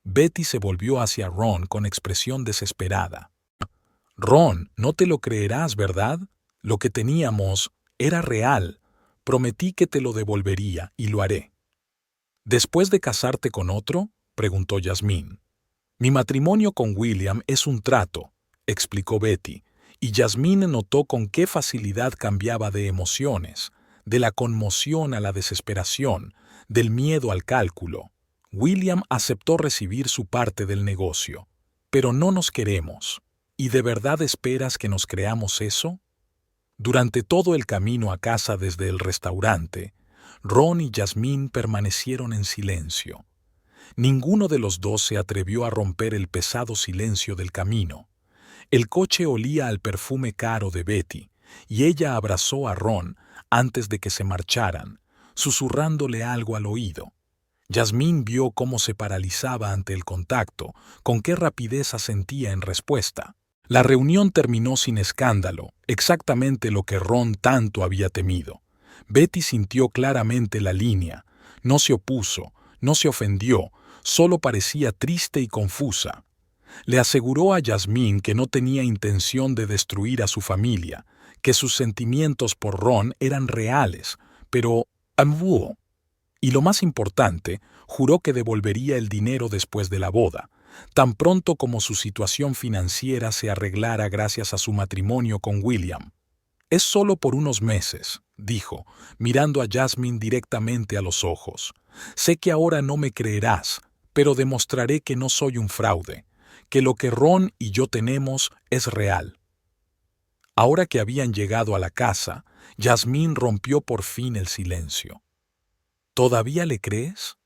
A: Betty se volvió hacia Ron con expresión desesperada. Ron, no te lo creerás, ¿verdad? Lo que teníamos era real. Prometí que te lo devolvería y lo haré. ¿Después de casarte con otro?, preguntó Yasmín. Mi matrimonio con William es un trato, explicó Betty, y Yasmín notó con qué facilidad cambiaba de emociones, de la conmoción a la desesperación, del miedo al cálculo. William aceptó recibir su parte del negocio. Pero no nos queremos. ¿Y de verdad esperas que nos creamos eso? Durante todo el camino a casa desde el restaurante, Ron y Jasmine permanecieron en silencio. Ninguno de los dos se atrevió a romper el pesado silencio del camino. El coche olía al perfume caro de Betty, y ella abrazó a Ron antes de que se marcharan, susurrándole algo al oído. Jasmine vio cómo se paralizaba ante el contacto, con qué rapidez asentía en respuesta. La reunión terminó sin escándalo, exactamente lo que Ron tanto había temido. Betty sintió claramente la línea, no se opuso, no se ofendió, solo parecía triste y confusa. Le aseguró a Jasmine que no tenía intención de destruir a su familia, que sus sentimientos por Ron eran reales, pero ambiguo. Y lo más importante, juró que devolvería el dinero después de la boda, tan pronto como su situación financiera se arreglara gracias a su matrimonio con William. Es solo por unos meses, dijo, mirando a Jasmine directamente a los ojos. Sé que ahora no me creerás, pero demostraré que no soy un fraude, que lo que Ron y yo tenemos es real. Ahora que habían llegado a la casa, Jasmine rompió por fin el silencio. ¿Todavía le crees?,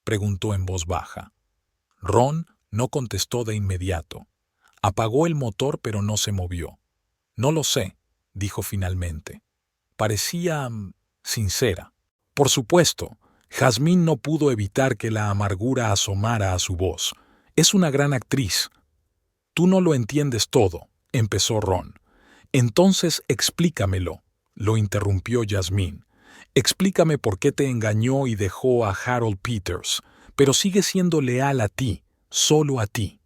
A: preguntó en voz baja. Ron no contestó de inmediato. Apagó el motor pero no se movió. No lo sé, dijo finalmente. Parecía sincera. Por supuesto, Jasmine no pudo evitar que la amargura asomara a su voz. Es una gran actriz. Tú no lo entiendes todo, empezó Ron. Entonces explícamelo, lo interrumpió Jasmine. Explícame por qué te engañó y dejó a Harold Peters, pero sigue siendo leal a ti, solo a ti.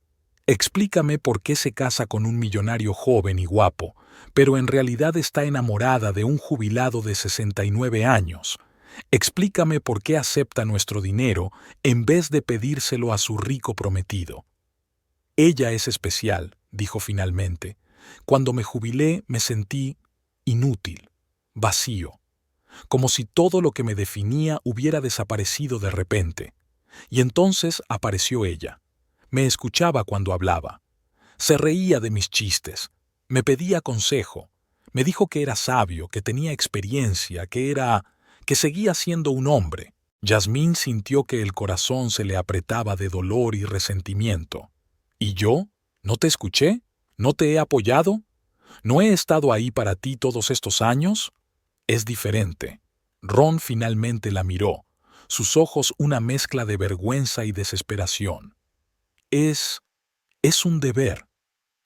A: Explícame por qué se casa con un millonario joven y guapo, pero en realidad está enamorada de un jubilado de 69 años. Explícame por qué acepta nuestro dinero en vez de pedírselo a su rico prometido. Ella es especial, dijo finalmente. Cuando me jubilé me sentí inútil, vacío, como si todo lo que me definía hubiera desaparecido de repente. Y entonces apareció ella. Me escuchaba cuando hablaba. Se reía de mis chistes. Me pedía consejo. Me dijo que era sabio, que tenía experiencia, que seguía siendo un hombre. Jasmine sintió que el corazón se le apretaba de dolor y resentimiento. ¿Y yo? ¿No te escuché? ¿No te he apoyado? ¿No he estado ahí para ti todos estos años? Es diferente. Ron finalmente la miró, sus ojos una mezcla de vergüenza y desesperación. Es un deber.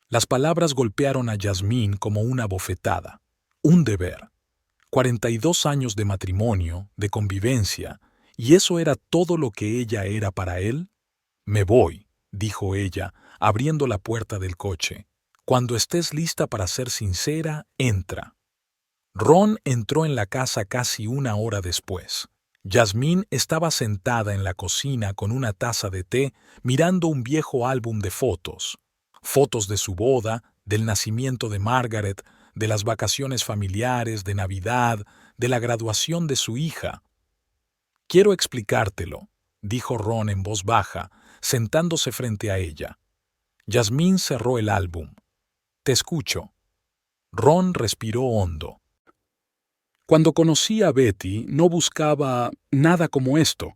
A: Las palabras golpearon a Jasmine como una bofetada. Un deber. 42 años de matrimonio, de convivencia, ¿y eso era todo lo que ella era para él? Me voy, dijo ella, abriendo la puerta del coche. Cuando estés lista para ser sincera, entra. Ron entró en la casa casi una hora después. Jasmine estaba sentada en la cocina con una taza de té mirando un viejo álbum de fotos. Fotos de su boda, del nacimiento de Margaret, de las vacaciones familiares, de Navidad, de la graduación de su hija. Quiero explicártelo, dijo Ron en voz baja, sentándose frente a ella. Jasmine cerró el álbum. Te escucho. Ron respiró hondo. Cuando conocí a Betty, no buscaba nada como esto.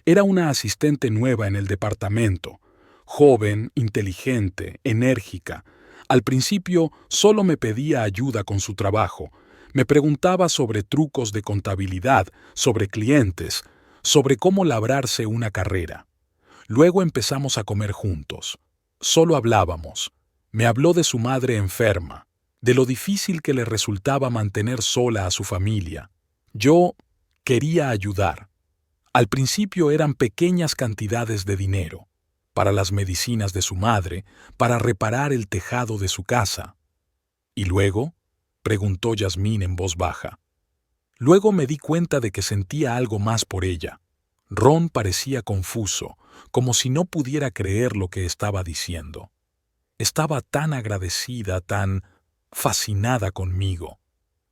A: Era una asistente nueva en el departamento. Joven, inteligente, enérgica. Al principio solo me pedía ayuda con su trabajo. Me preguntaba sobre trucos de contabilidad, sobre clientes, sobre cómo labrarse una carrera. Luego empezamos a comer juntos. Solo hablábamos. Me habló de su madre enferma, de lo difícil que le resultaba mantener sola a su familia. Yo quería ayudar. Al principio eran pequeñas cantidades de dinero, para las medicinas de su madre, para reparar el tejado de su casa. ¿Y luego?, preguntó Jasmine en voz baja. Luego me di cuenta de que sentía algo más por ella. Ron parecía confuso, como si no pudiera creer lo que estaba diciendo. Estaba tan agradecida, tan fascinada conmigo.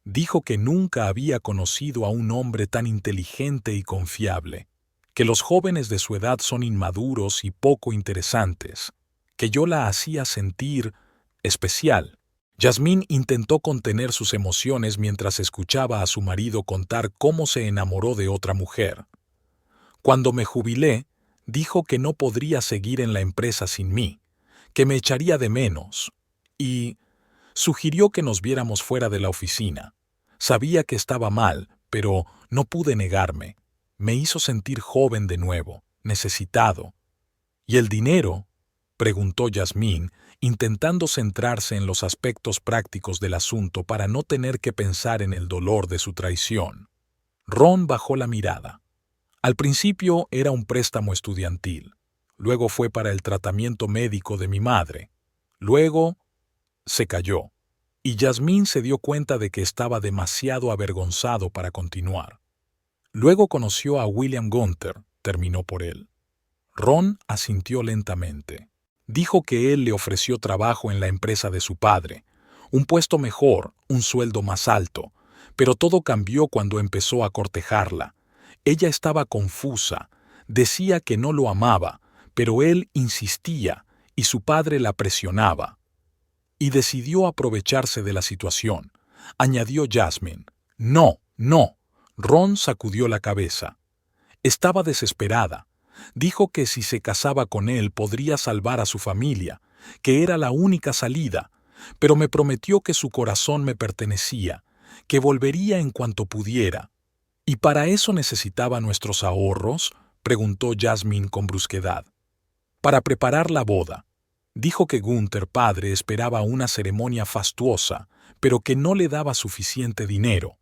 A: Dijo que nunca había conocido a un hombre tan inteligente y confiable, que los jóvenes de su edad son inmaduros y poco interesantes, que yo la hacía sentir especial. Yasmín intentó contener sus emociones mientras escuchaba a su marido contar cómo se enamoró de otra mujer. Cuando me jubilé, dijo que no podría seguir en la empresa sin mí, que me echaría de menos, y sugirió que nos viéramos fuera de la oficina. Sabía que estaba mal, pero no pude negarme. Me hizo sentir joven de nuevo, necesitado. ¿Y el dinero?, preguntó Yasmín, intentando centrarse en los aspectos prácticos del asunto para no tener que pensar en el dolor de su traición. Ron bajó la mirada. Al principio era un préstamo estudiantil, luego fue para el tratamiento médico de mi madre, luego se cayó, y Yasmín se dio cuenta de que estaba demasiado avergonzado para continuar. Luego conoció a William Gunther, terminó por él. Ron asintió lentamente. Dijo que él le ofreció trabajo en la empresa de su padre, un puesto mejor, un sueldo más alto, pero todo cambió cuando empezó a cortejarla. Ella estaba confusa, decía que no lo amaba, pero él insistía y su padre la presionaba. Y decidió aprovecharse de la situación, añadió Yasmín. No, no. Ron sacudió la cabeza. Estaba desesperada. Dijo que si se casaba con él podría salvar a su familia, que era la única salida, pero me prometió que su corazón me pertenecía, que volvería en cuanto pudiera. ¿Y para eso necesitaba nuestros ahorros?, preguntó Yasmín con brusquedad. Para preparar la boda. Dijo que Gunther padre esperaba una ceremonia fastuosa, pero que no le daba suficiente dinero.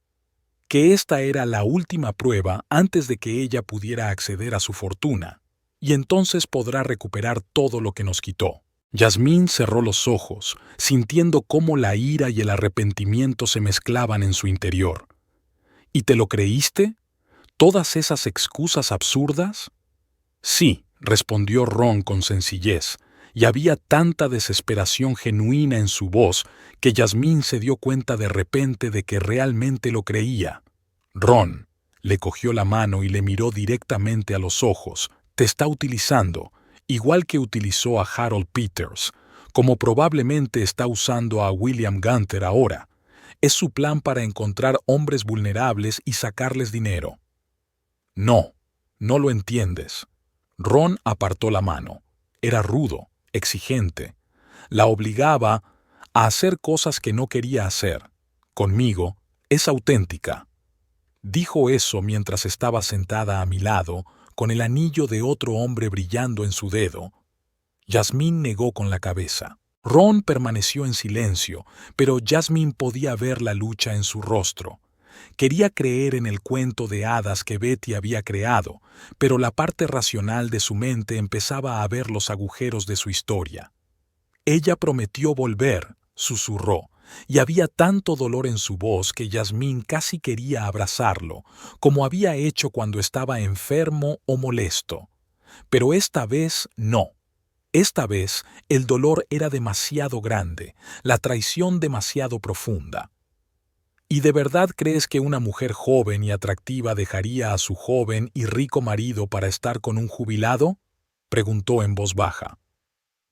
A: Que esta era la última prueba antes de que ella pudiera acceder a su fortuna, y entonces podrá recuperar todo lo que nos quitó. Yasmín cerró los ojos, sintiendo cómo la ira y el arrepentimiento se mezclaban en su interior. ¿Y te lo creíste? ¿Todas esas excusas absurdas? Sí, respondió Ron con sencillez, y había tanta desesperación genuina en su voz que Yasmín se dio cuenta de repente de que realmente lo creía. Ron le cogió la mano y le miró directamente a los ojos. Te está utilizando, igual que utilizó a Harold Peters, como probablemente está usando a William Gunther ahora. Es su plan para encontrar hombres vulnerables y sacarles dinero. No, no lo entiendes. Ron apartó la mano. Era rudo, exigente. La obligaba a hacer cosas que no quería hacer. Conmigo es auténtica. Dijo eso mientras estaba sentada a mi lado, con el anillo de otro hombre brillando en su dedo. Yasmín negó con la cabeza. Ron permaneció en silencio, pero Yasmín podía ver la lucha en su rostro. Quería creer en el cuento de hadas que Betty había creado, pero la parte racional de su mente empezaba a ver los agujeros de su historia. Ella prometió volver, susurró, y había tanto dolor en su voz que Yasmín casi quería abrazarlo, como había hecho cuando estaba enfermo o molesto. Pero esta vez no. Esta vez el dolor era demasiado grande, la traición demasiado profunda. ¿Y de verdad crees que una mujer joven y atractiva dejaría a su joven y rico marido para estar con un jubilado?, preguntó en voz baja.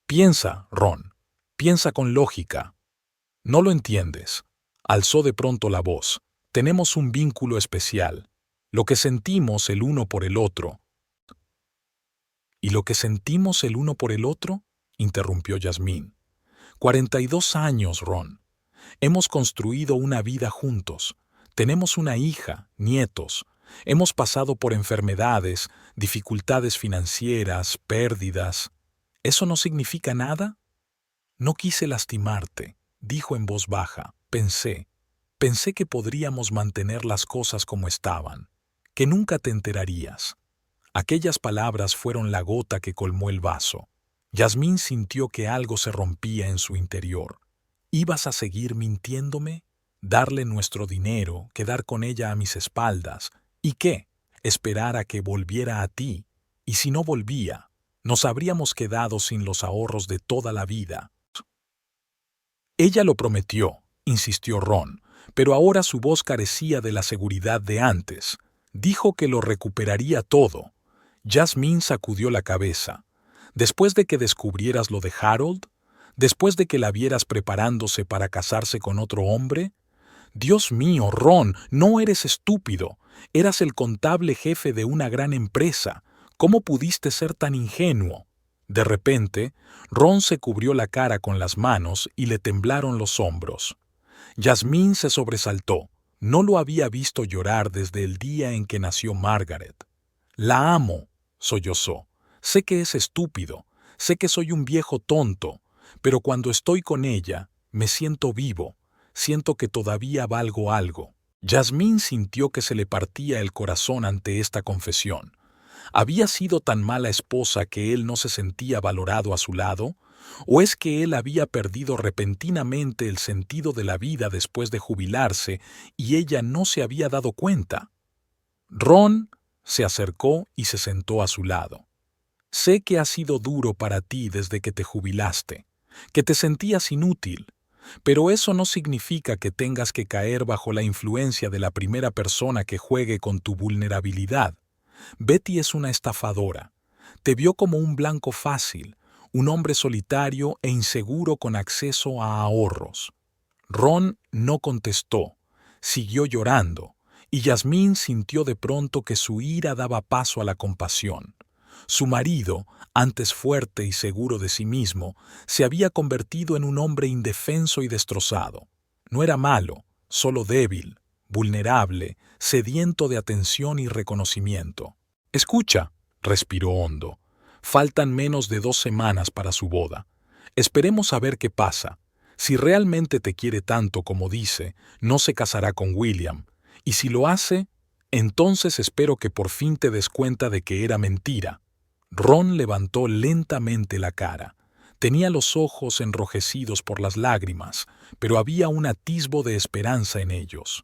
A: Piensa, Ron, piensa con lógica. No lo entiendes. Alzó de pronto la voz. Tenemos un vínculo especial. Lo que sentimos el uno por el otro. ¿Y lo que sentimos el uno por el otro?, interrumpió Yasmín. 42 años, Ron. Hemos construido una vida juntos. Tenemos una hija, nietos. Hemos pasado por enfermedades, dificultades financieras, pérdidas. ¿Eso no significa nada? No quise lastimarte, dijo en voz baja. Pensé que podríamos mantener las cosas como estaban, que nunca te enterarías. Aquellas palabras fueron la gota que colmó el vaso. Yasmín sintió que algo se rompía en su interior. ¿Ibas a seguir mintiéndome? ¿Darle nuestro dinero, quedar con ella a mis espaldas? ¿Y qué? ¿Esperar a que volviera a ti? ¿Y si no volvía? Nos habríamos quedado sin los ahorros de toda la vida. Ella lo prometió, insistió Ron, pero ahora su voz carecía de la seguridad de antes. Dijo que lo recuperaría todo. Jasmine sacudió la cabeza. ¿Después de que descubrieras lo de Harold? ¿Después de que la vieras preparándose para casarse con otro hombre? Dios mío, Ron, no eres estúpido. Eras el contable jefe de una gran empresa. ¿Cómo pudiste ser tan ingenuo? De repente, Ron se cubrió la cara con las manos y le temblaron los hombros. Jasmine se sobresaltó. No lo había visto llorar desde el día en que nació Margaret. La amo, sollozó. Sé que es estúpido, sé que soy un viejo tonto, pero cuando estoy con ella, me siento vivo, siento que todavía valgo algo. Jasmine sintió que se le partía el corazón ante esta confesión. ¿Había sido tan mala esposa que él no se sentía valorado a su lado? ¿O es que él había perdido repentinamente el sentido de la vida después de jubilarse y ella no se había dado cuenta? Ron se acercó y se sentó a su lado. Sé que ha sido duro para ti desde que te jubilaste, que te sentías inútil, pero eso no significa que tengas que caer bajo la influencia de la primera persona que juegue con tu vulnerabilidad. Betty es una estafadora. Te vio como un blanco fácil, un hombre solitario e inseguro con acceso a ahorros. Ron no contestó, siguió llorando, y Jasmine sintió de pronto que su ira daba paso a la compasión. Su marido, antes fuerte y seguro de sí mismo, se había convertido en un hombre indefenso y destrozado. No era malo, solo débil, vulnerable, sediento de atención y reconocimiento. Escucha, respiró hondo. Faltan menos de 2 semanas para su boda. Esperemos a ver qué pasa. Si realmente te quiere tanto como dice, no se casará con William. Y si lo hace, entonces espero que por fin te des cuenta de que era mentira. Ron levantó lentamente la cara. Tenía los ojos enrojecidos por las lágrimas, pero había un atisbo de esperanza en ellos.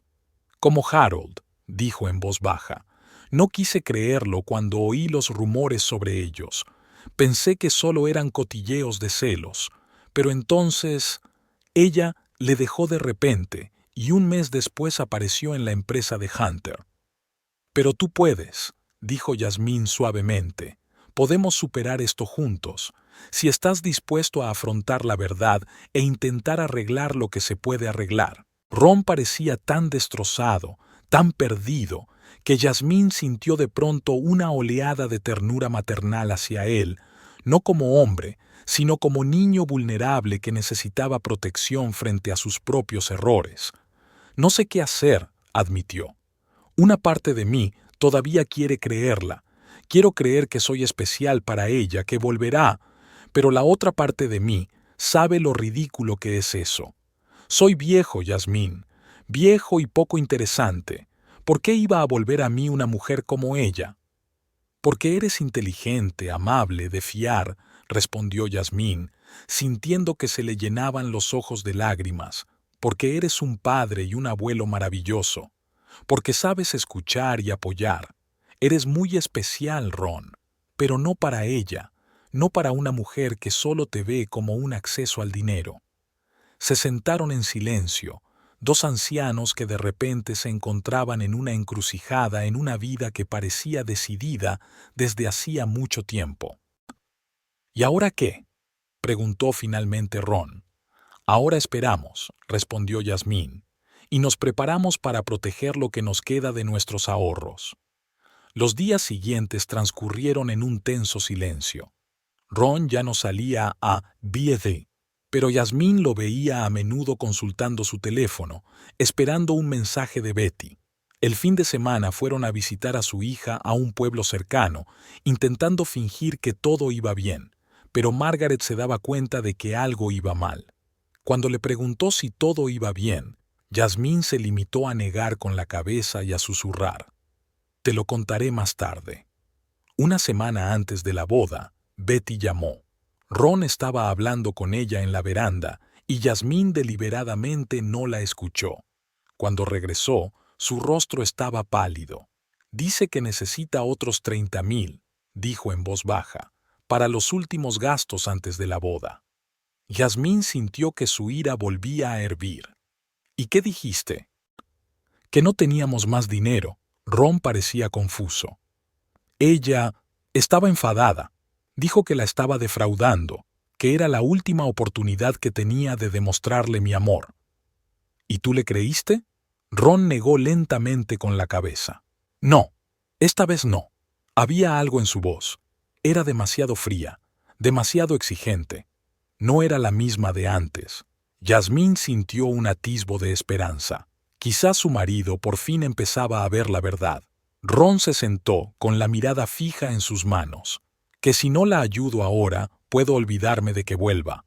A: Como Harold, dijo en voz baja. No quise creerlo cuando oí los rumores sobre ellos. Pensé que solo eran cotilleos de celos. Pero entonces, ella le dejó de repente y un mes después apareció en la empresa de Hunter. Pero tú puedes, dijo Jasmine suavemente. Podemos superar esto juntos, si estás dispuesto a afrontar la verdad e intentar arreglar lo que se puede arreglar. Ron parecía tan destrozado, tan perdido, que Jasmine sintió de pronto una oleada de ternura maternal hacia él, no como hombre, sino como niño vulnerable que necesitaba protección frente a sus propios errores. No sé qué hacer, admitió. Una parte de mí todavía quiere creerla. Quiero creer que soy especial para ella, que volverá, pero la otra parte de mí sabe lo ridículo que es eso. Soy viejo, Jasmine, viejo y poco interesante. ¿Por qué iba a volver a mí una mujer como ella? Porque eres inteligente, amable, de fiar, respondió Jasmine, sintiendo que se le llenaban los ojos de lágrimas, porque eres un padre y un abuelo maravilloso, porque sabes escuchar y apoyar. Eres muy especial, Ron, pero no para ella, no para una mujer que solo te ve como un acceso al dinero. Se sentaron en silencio, 2 ancianos que de repente se encontraban en una encrucijada en una vida que parecía decidida desde hacía mucho tiempo. ¿Y ahora qué?, preguntó finalmente Ron. Ahora esperamos, respondió Jasmine, y nos preparamos para proteger lo que nos queda de nuestros ahorros. Los días siguientes transcurrieron en un tenso silencio. Ron ya no salía a B&D, pero Jasmine lo veía a menudo consultando su teléfono, esperando un mensaje de Betty. El fin de semana fueron a visitar a su hija a un pueblo cercano, intentando fingir que todo iba bien, pero Margaret se daba cuenta de que algo iba mal. Cuando le preguntó si todo iba bien, Jasmine se limitó a negar con la cabeza y a susurrar. Te lo contaré más tarde. Una semana antes de la boda, Betty llamó. Ron estaba hablando con ella en la veranda y Jasmine deliberadamente no la escuchó. Cuando regresó, su rostro estaba pálido. Dice que necesita otros 30,000, dijo en voz baja, para los últimos gastos antes de la boda. Jasmine sintió que su ira volvía a hervir. ¿Y qué dijiste? Que no teníamos más dinero. Ron parecía confuso. Ella estaba enfadada. Dijo que la estaba defraudando, que era la última oportunidad que tenía de demostrarle mi amor. ¿Y tú le creíste? Ron negó lentamente con la cabeza. No, esta vez no. Había algo en su voz. Era demasiado fría, demasiado exigente. No era la misma de antes. Yasmín sintió un atisbo de esperanza. Quizás su marido por fin empezaba a ver la verdad. Ron se sentó con la mirada fija en sus manos. Que si no la ayudo ahora, puedo olvidarme de que vuelva.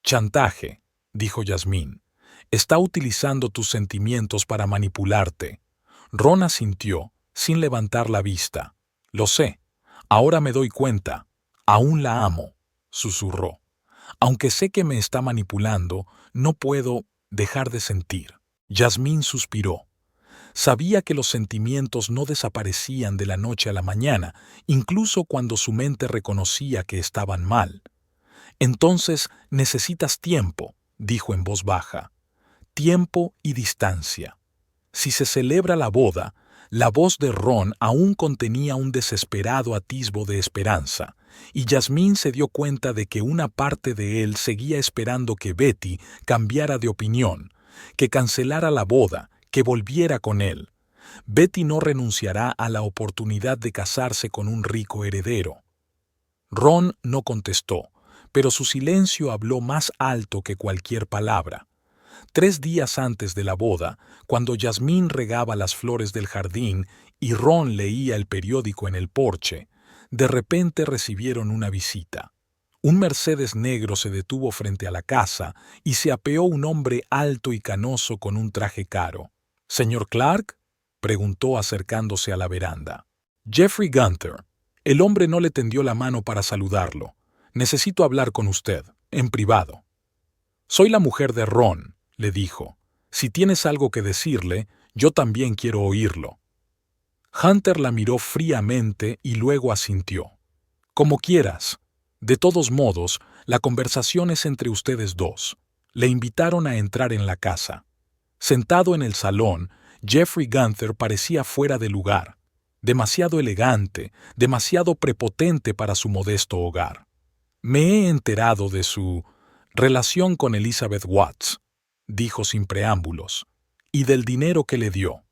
A: Chantaje, dijo Yasmín. Está utilizando tus sentimientos para manipularte. Ron asintió, sin levantar la vista. Lo sé. Ahora me doy cuenta. Aún la amo, susurró. Aunque sé que me está manipulando, no puedo dejar de sentir. Yasmín suspiró. Sabía que los sentimientos no desaparecían de la noche a la mañana, incluso cuando su mente reconocía que estaban mal. Entonces necesitas tiempo, dijo en voz baja. Tiempo y distancia. Si se celebra la boda, la voz de Ron aún contenía un desesperado atisbo de esperanza, y Yasmín se dio cuenta de que una parte de él seguía esperando que Betty cambiara de opinión, que cancelara la boda, que volviera con él. Betty no renunciará a la oportunidad de casarse con un rico heredero. Ron no contestó, pero su silencio habló más alto que cualquier palabra. 3 días antes de la boda, cuando Yasmín regaba las flores del jardín y Ron leía el periódico en el porche, de repente recibieron una visita. Un Mercedes negro se detuvo frente a la casa y se apeó un hombre alto y canoso con un traje caro. «¿Señor Clark?», preguntó acercándose a la veranda. «Jeffrey Gunther». El hombre no le tendió la mano para saludarlo. «Necesito hablar con usted, en privado». «Soy la mujer de Ron», le dijo. «Si tienes algo que decirle, yo también quiero oírlo». Hunter la miró fríamente y luego asintió. «Como quieras. De todos modos, la conversación es entre ustedes dos». Le invitaron a entrar en la casa. Sentado en el salón, Jeffrey Gunther parecía fuera de lugar, demasiado elegante, demasiado prepotente para su modesto hogar. «Me he enterado de su relación con Elizabeth Watts», dijo sin preámbulos, «y del dinero que le dio».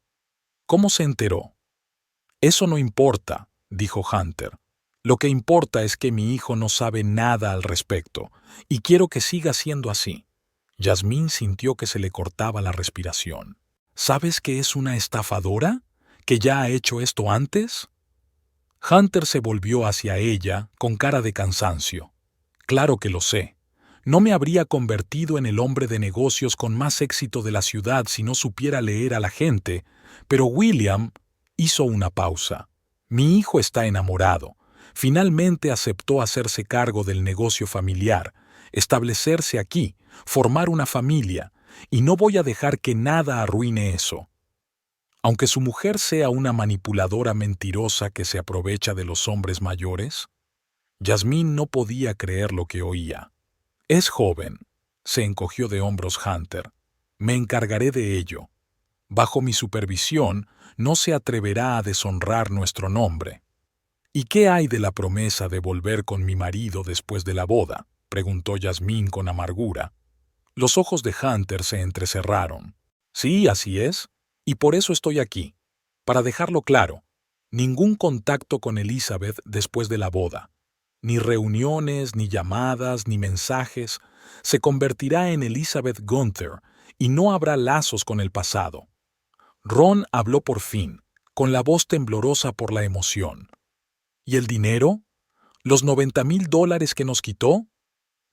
A: «¿Cómo se enteró?». «Eso no importa», dijo Hunter. «Lo que importa es que mi hijo no sabe nada al respecto, y quiero que siga siendo así». Yasmín sintió que se le cortaba la respiración. «¿Sabes que es una estafadora? ¿Que ya ha hecho esto antes?». Hunter se volvió hacia ella con cara de cansancio. «Claro que lo sé. No me habría convertido en el hombre de negocios con más éxito de la ciudad si no supiera leer a la gente, pero William...» Hizo una pausa. «Mi hijo está enamorado. Finalmente aceptó hacerse cargo del negocio familiar, establecerse aquí, formar una familia, y no voy a dejar que nada arruine eso». Aunque su mujer sea una manipuladora mentirosa que se aprovecha de los hombres mayores, Yasmín no podía creer lo que oía. «Es joven», se encogió de hombros Hunter. «Me encargaré de ello. Bajo mi supervisión, no se atreverá a deshonrar nuestro nombre». «¿Y qué hay de la promesa de volver con mi marido después de la boda?», preguntó Yasmín con amargura. Los ojos de Hunter se entrecerraron. «Sí, así es. Y por eso estoy aquí. Para dejarlo claro, ningún contacto con Elizabeth después de la boda. Ni reuniones, ni llamadas, ni mensajes. Se convertirá en Elizabeth Gunther y no habrá lazos con el pasado». Ron habló por fin, con la voz temblorosa por la emoción. «¿Y el dinero? ¿Los $90,000 que nos quitó?».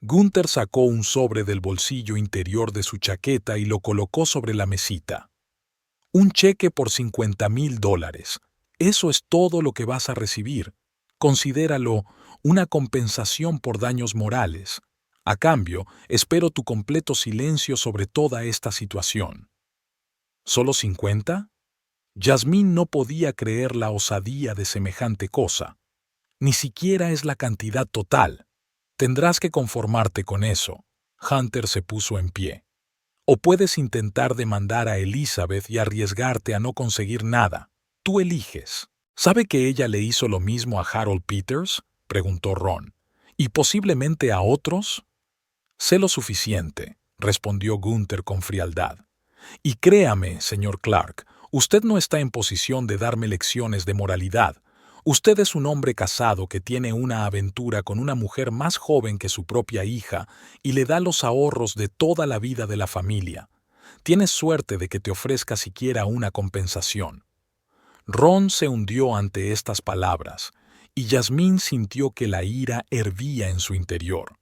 A: Gunther sacó un sobre del bolsillo interior de su chaqueta y lo colocó sobre la mesita. «Un cheque por $50,000. Eso es todo lo que vas a recibir. Considéralo una compensación por daños morales. A cambio, espero tu completo silencio sobre toda esta situación». ¿Solo 50? Yasmín no podía creer la osadía de semejante cosa. «Ni siquiera es la cantidad total. Tendrás que conformarte con eso». Hunter se puso en pie. O puedes intentar demandar a Elizabeth y arriesgarte a no conseguir nada. Tú eliges. ¿Sabe que ella le hizo lo mismo a Harold Peters?, preguntó Ron. ¿Y posiblemente a otros? Sé lo suficiente, respondió Gunther con frialdad. Y créame, señor Clark, usted no está en posición de darme lecciones de moralidad. Usted es un hombre casado que tiene una aventura con una mujer más joven que su propia hija y le da los ahorros de toda la vida de la familia. Tienes suerte de que te ofrezca siquiera una compensación. Ron se hundió ante estas palabras, y Yasmín sintió que la ira hervía en su interior.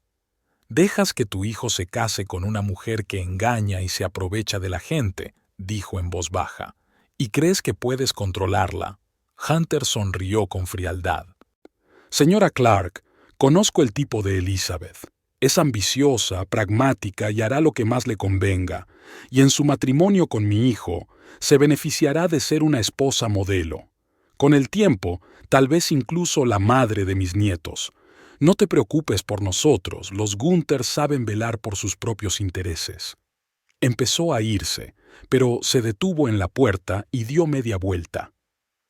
A: «Dejas que tu hijo se case con una mujer que engaña y se aprovecha de la gente», dijo en voz baja, «y crees que puedes controlarla». Hunter sonrió con frialdad. «Señora Clark, conozco el tipo de Elizabeth. Es ambiciosa, pragmática y hará lo que más le convenga, y en su matrimonio con mi hijo se beneficiará de ser una esposa modelo. Con el tiempo, tal vez incluso la madre de mis nietos. No te preocupes por nosotros, los Gunther saben velar por sus propios intereses». Empezó a irse, pero se detuvo en la puerta y dio media vuelta.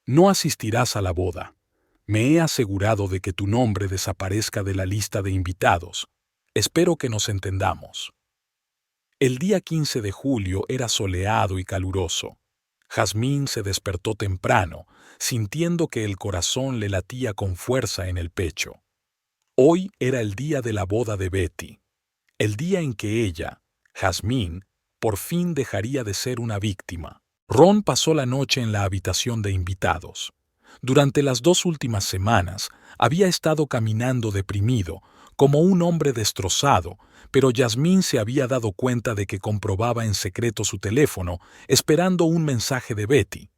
A: «No asistirás a la boda. Me he asegurado de que tu nombre desaparezca de la lista de invitados. Espero que nos entendamos». El día 15 de julio era soleado y caluroso. Jazmín se despertó temprano, sintiendo que el corazón le latía con fuerza en el pecho. Hoy era el día de la boda de Betty, el día en que ella, Jazmín, por fin dejaría de ser una víctima. Ron pasó la noche en la habitación de invitados. Durante las 2 últimas semanas había estado caminando deprimido, como un hombre destrozado, pero Yasmín se había dado cuenta de que comprobaba en secreto su teléfono, esperando un mensaje de Betty.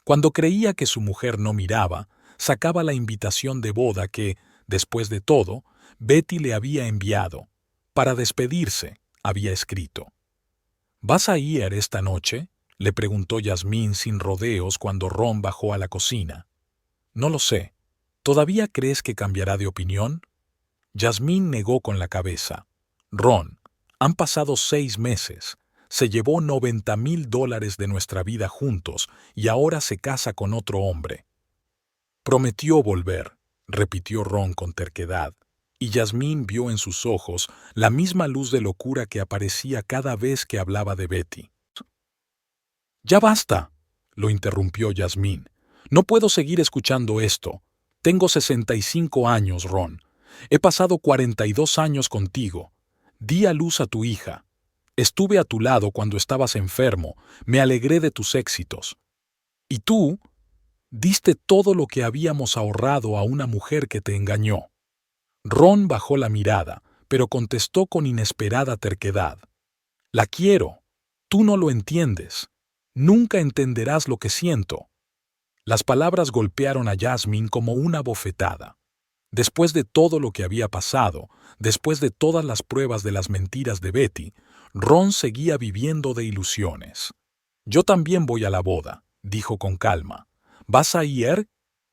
A: Cuando creía que su mujer no miraba, sacaba la invitación de boda que, después de todo, Betty le había enviado. Para despedirse, había escrito. «¿Vas a ir esta noche?», le preguntó Yasmín sin rodeos cuando Ron bajó a la cocina. «No lo sé. ¿Todavía crees que cambiará de opinión?». Yasmín negó con la cabeza. «Ron, han pasado 6 meses. Se llevó $90,000 de nuestra vida juntos y ahora se casa con otro hombre». «Prometió volver», repitió Ron con terquedad, y Yasmín vio en sus ojos la misma luz de locura que aparecía cada vez que hablaba de Betty. «Ya basta», lo interrumpió Yasmín. «No puedo seguir escuchando esto. Tengo 65 años, Ron. He pasado 42 años contigo. Di a luz a tu hija. Estuve a tu lado cuando estabas enfermo. Me alegré de tus éxitos. Y tú diste todo lo que habíamos ahorrado a una mujer que te engañó». Ron bajó la mirada, pero contestó con inesperada terquedad. «La quiero. Tú no lo entiendes. Nunca entenderás lo que siento». Las palabras golpearon a Yasmín como una bofetada. Después de todo lo que había pasado, después de todas las pruebas de las mentiras de Betty, Ron seguía viviendo de ilusiones. «Yo también voy a la boda», dijo con calma. «¿Vas a ir?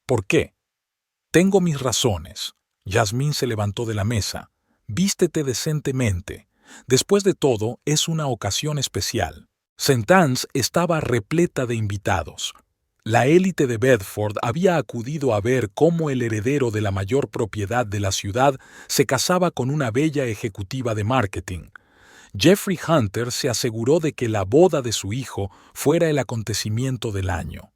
A: ¿Por qué?» «Tengo mis razones». Yasmín se levantó de la mesa. «Vístete decentemente. Después de todo, es una ocasión especial». St. Anne's estaba repleta de invitados. La élite de Bedford había acudido a ver cómo el heredero de la mayor propiedad de la ciudad se casaba con una bella ejecutiva de marketing. Jeffrey Hunter se aseguró de que la boda de su hijo fuera el acontecimiento del año.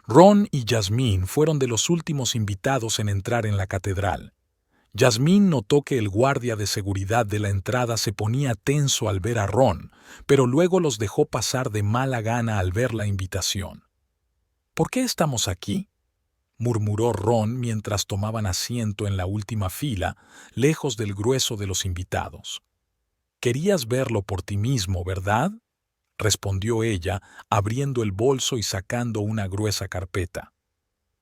A: Ron y Yasmín fueron de los últimos invitados en entrar en la catedral. Yasmín notó que el guardia de seguridad de la entrada se ponía tenso al ver a Ron, pero luego los dejó pasar de mala gana al ver la invitación. «¿Por qué estamos aquí?», murmuró Ron mientras tomaban asiento en la última fila, lejos del grueso de los invitados. «Querías verlo por ti mismo, ¿verdad?», respondió ella, abriendo el bolso y sacando una gruesa carpeta.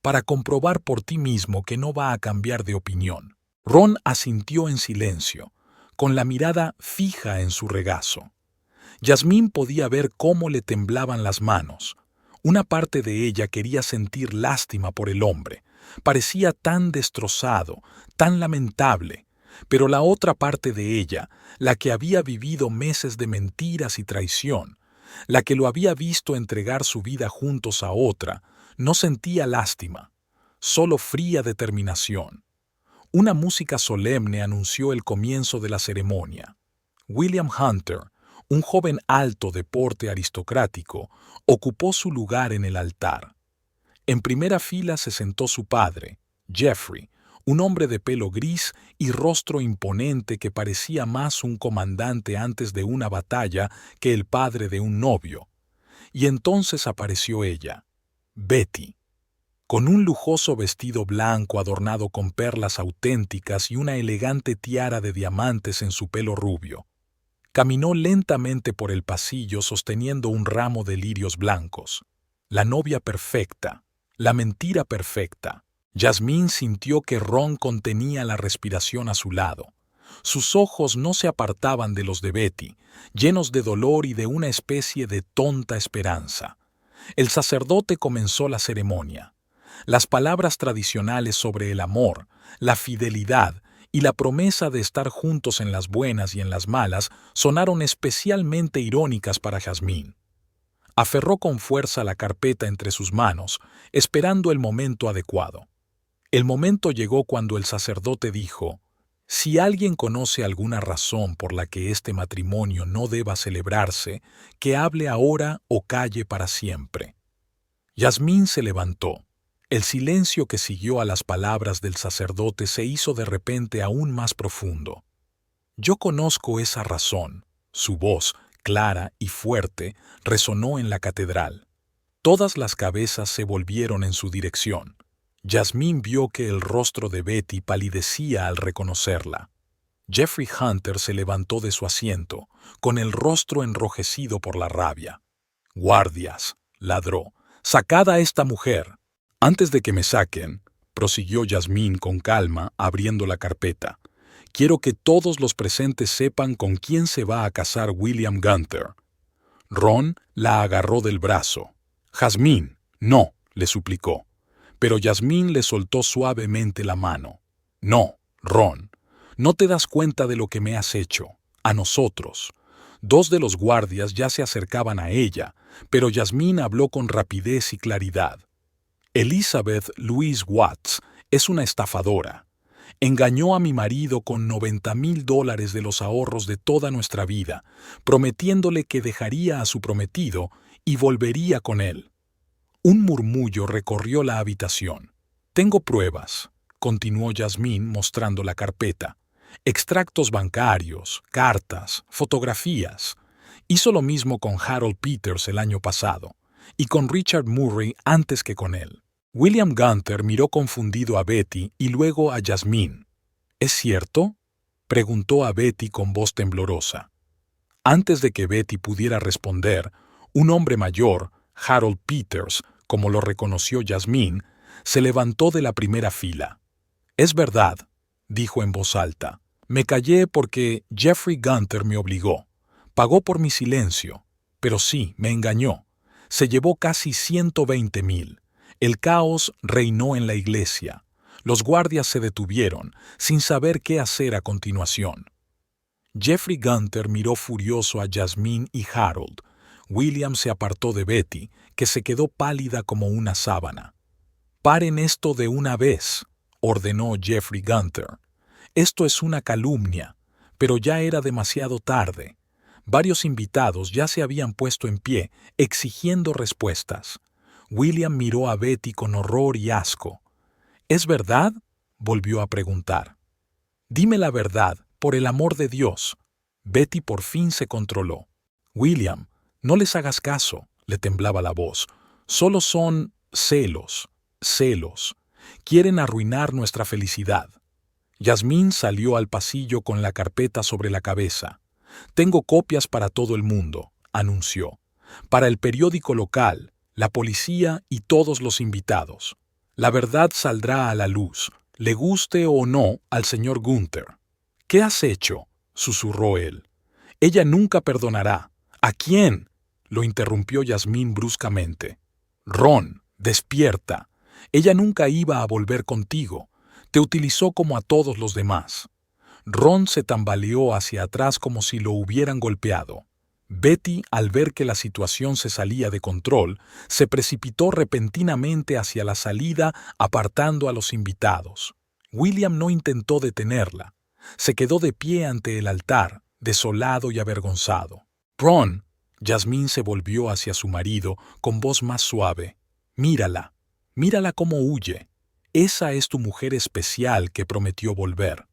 A: «Para comprobar por ti mismo que no va a cambiar de opinión». Ron asintió en silencio, con la mirada fija en su regazo. Yasmín podía ver cómo le temblaban las manos. Una parte de ella quería sentir lástima por el hombre. Parecía tan destrozado, tan lamentable, Pero la otra parte de ella, la que había vivido meses de mentiras y traición, la que lo había visto entregar su vida juntos a otra, no sentía lástima, solo fría determinación. Una música solemne anunció el comienzo de la ceremonia. William Hunter, un joven alto de porte aristocrático, ocupó su lugar en el altar. En primera fila se sentó su padre, Jeffrey, un hombre de pelo gris y rostro imponente que parecía más un comandante antes de una batalla que el padre de un novio. Y entonces apareció ella, Betty, con un lujoso vestido blanco adornado con perlas auténticas y una elegante tiara de diamantes en su pelo rubio. Caminó lentamente por el pasillo sosteniendo un ramo de lirios blancos. La novia perfecta, la mentira perfecta. Jasmine sintió que Ron contenía la respiración a su lado. Sus ojos no se apartaban de los de Betty, llenos de dolor y de una especie de tonta esperanza. El sacerdote comenzó la ceremonia. Las palabras tradicionales sobre el amor, la fidelidad y la promesa de estar juntos en las buenas y en las malas sonaron especialmente irónicas para Jasmine. Aferró con fuerza la carpeta entre sus manos, esperando el momento adecuado. El momento llegó cuando el sacerdote dijo: «Si alguien conoce alguna razón por la que este matrimonio no deba celebrarse, que hable ahora o calle para siempre». Jasmine se levantó. El silencio que siguió a las palabras del sacerdote se hizo de repente aún más profundo. «Yo conozco esa razón». Su voz, clara y fuerte, resonó en la catedral. Todas las cabezas se volvieron en su dirección. Jasmine vio que el rostro de Betty palidecía al reconocerla. Jeffrey Hunter se levantó de su asiento, con el rostro enrojecido por la rabia. «Guardias», ladró, «sacad a esta mujer». «Antes de que me saquen», prosiguió Jasmine con calma, abriendo la carpeta, «quiero que todos los presentes sepan con quién se va a casar William Gunther». Ron la agarró del brazo. «Jasmine, no», le suplicó. Pero Jasmine le soltó suavemente la mano. «No, Ron, no te das cuenta de lo que me has hecho. A nosotros». Dos de los guardias ya se acercaban a ella, pero Jasmine habló con rapidez y claridad. «Elizabeth Louise Watts es una estafadora. Engañó a mi marido con $90,000 de los ahorros de toda nuestra vida, prometiéndole que dejaría a su prometido y volvería con él». Un murmullo recorrió la habitación. «Tengo pruebas», continuó Jasmine mostrando la carpeta. «Extractos bancarios, cartas, fotografías. Hizo lo mismo con Harold Peters el año pasado, y con Richard Murray antes que con él». William Gunther miró confundido a Betty y luego a Jasmine. «¿Es cierto?», preguntó a Betty con voz temblorosa. Antes de que Betty pudiera responder, un hombre mayor, Harold Peters, como lo reconoció Jasmine, se levantó de la primera fila. «Es verdad», dijo en voz alta. «Me callé porque Jeffrey Gunther me obligó. Pagó por mi silencio. Pero sí, me engañó. Se llevó casi 120,000. El caos reinó en la iglesia. Los guardias se detuvieron, sin saber qué hacer a continuación». Jeffrey Gunther miró furioso a Jasmine y Harold. William se apartó de Betty, que se quedó pálida como una sábana. «Paren esto de una vez», ordenó Jeffrey Gunther. «Esto es una calumnia». Pero ya era demasiado tarde. Varios invitados ya se habían puesto en pie, exigiendo respuestas. William miró a Betty con horror y asco. «¿Es verdad?», volvió a preguntar. «Dime la verdad, por el amor de Dios». Betty por fin se controló. «William, no les hagas caso», le temblaba la voz. «Solo son celos, celos. Quieren arruinar nuestra felicidad». Jasmine salió al pasillo con la carpeta sobre la cabeza. «Tengo copias para todo el mundo», anunció. «Para el periódico local, la policía y todos los invitados. La verdad saldrá a la luz, le guste o no al señor Gunther». «¿Qué has hecho?», susurró él. «Ella nunca perdonará». «¿A quién?», lo interrumpió Jasmine bruscamente. «Ron, despierta. Ella nunca iba a volver contigo. Te utilizó como a todos los demás». Ron se tambaleó hacia atrás como si lo hubieran golpeado. Betty, al ver que la situación se salía de control, se precipitó repentinamente hacia la salida, apartando a los invitados. William no intentó detenerla. Se quedó de pie ante el altar, desolado y avergonzado. «Ron», Jasmine se volvió hacia su marido con voz más suave. «Mírala, mírala cómo huye. Esa es tu mujer especial que prometió volver».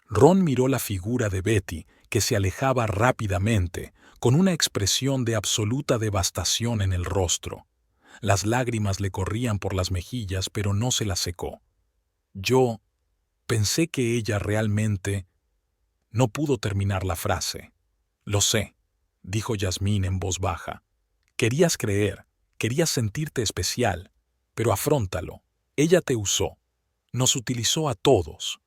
A: Ron miró la figura de Betty, que se alejaba rápidamente, con una expresión de absoluta devastación en el rostro. Las lágrimas le corrían por las mejillas, pero no se las secó. «Yo pensé que ella realmente...» No pudo terminar la frase. «Lo sé», dijo Jasmine en voz baja. «Querías creer, querías sentirte especial, pero afróntalo. Ella te usó. Nos utilizó a todos».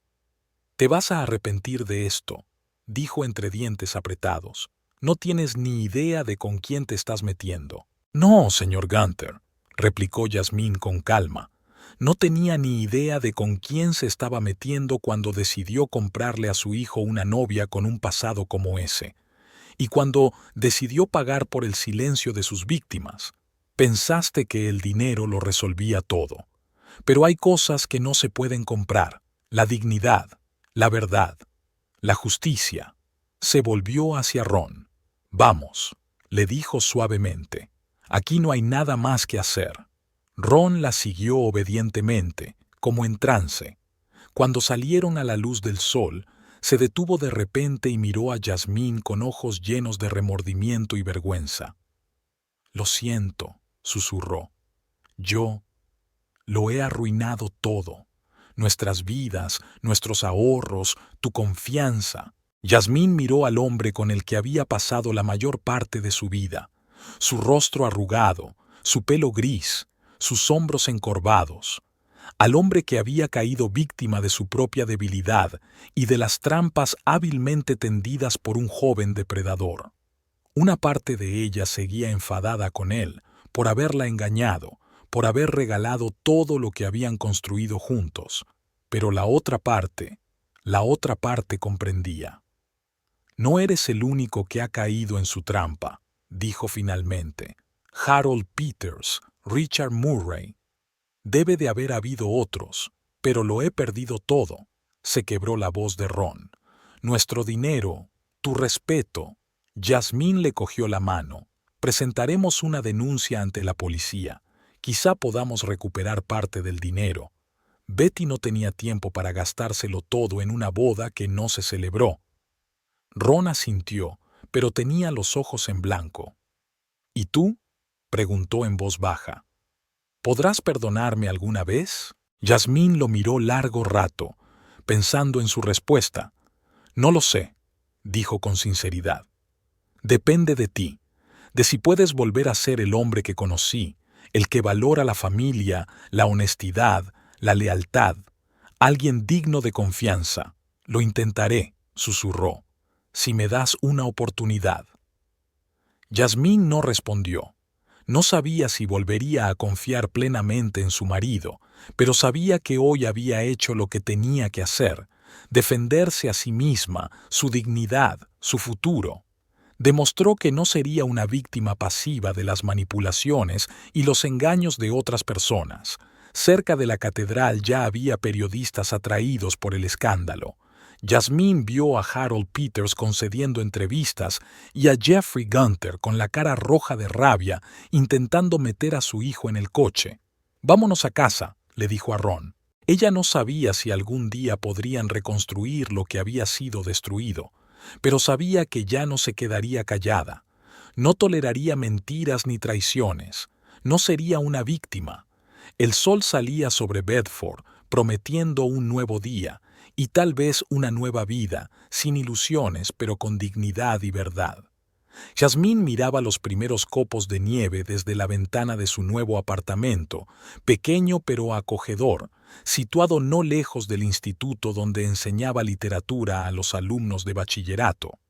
A: «Te vas a arrepentir de esto», dijo entre dientes apretados. «No tienes ni idea de con quién te estás metiendo». «No, señor Gunther», replicó Jasmine con calma. No tenía ni idea de con quién se estaba metiendo cuando decidió comprarle a su hijo una novia con un pasado como ese. Y cuando decidió pagar por el silencio de sus víctimas. Pensaste que el dinero lo resolvía todo. Pero hay cosas que no se pueden comprar. La dignidad, la verdad, la justicia. Se volvió hacia Ron. «Vamos», le dijo suavemente. «Aquí no hay nada más que hacer». Ron la siguió obedientemente, como en trance. Cuando salieron a la luz del sol, se detuvo de repente y miró a Jasmine con ojos llenos de remordimiento y vergüenza. «Lo siento», susurró. «Yo lo he arruinado todo. Nuestras vidas, nuestros ahorros, tu confianza». Jasmine miró al hombre con el que había pasado la mayor parte de su vida. Su rostro arrugado, su pelo gris, sus hombros encorvados. Al hombre que había caído víctima de su propia debilidad y de las trampas hábilmente tendidas por un joven depredador. Una parte de ella seguía enfadada con él por haberla engañado, por haber regalado todo lo que habían construido juntos. Pero la otra parte comprendía. «No eres el único que ha caído en su trampa», dijo finalmente. «Harold Peters, Richard Murray. Debe de haber habido otros, pero lo he perdido todo», se quebró la voz de Ron. «Nuestro dinero, tu respeto». Jasmine le cogió la mano. «Presentaremos una denuncia ante la policía. Quizá podamos recuperar parte del dinero». Betty no tenía tiempo para gastárselo todo en una boda que no se celebró. Ron asintió, pero tenía los ojos en blanco. «¿Y tú?», preguntó en voz baja. «¿Podrás perdonarme alguna vez?». Jasmine lo miró largo rato, pensando en su respuesta. «No lo sé», dijo con sinceridad. «Depende de ti, de si puedes volver a ser el hombre que conocí, el que valora la familia, la honestidad, la lealtad, alguien digno de confianza. Lo intentaré», susurró, «si me das una oportunidad». Jasmine no respondió. No sabía si volvería a confiar plenamente en su marido, pero sabía que hoy había hecho lo que tenía que hacer, defenderse a sí misma, su dignidad, su futuro. Demostró que no sería una víctima pasiva de las manipulaciones y los engaños de otras personas. Cerca de la catedral ya había periodistas atraídos por el escándalo. Jasmine vio a Harold Peters concediendo entrevistas y a Jeffrey Gunther con la cara roja de rabia intentando meter a su hijo en el coche. «Vámonos a casa», le dijo a Ron. Ella no sabía si algún día podrían reconstruir lo que había sido destruido, pero sabía que ya no se quedaría callada. No toleraría mentiras ni traiciones. No sería una víctima. El sol salía sobre Bedford, prometiendo un nuevo día, y tal vez una nueva vida, sin ilusiones, pero con dignidad y verdad. Jasmine miraba los primeros copos de nieve desde la ventana de su nuevo apartamento, pequeño pero acogedor, situado no lejos del instituto donde enseñaba literatura a los alumnos de bachillerato.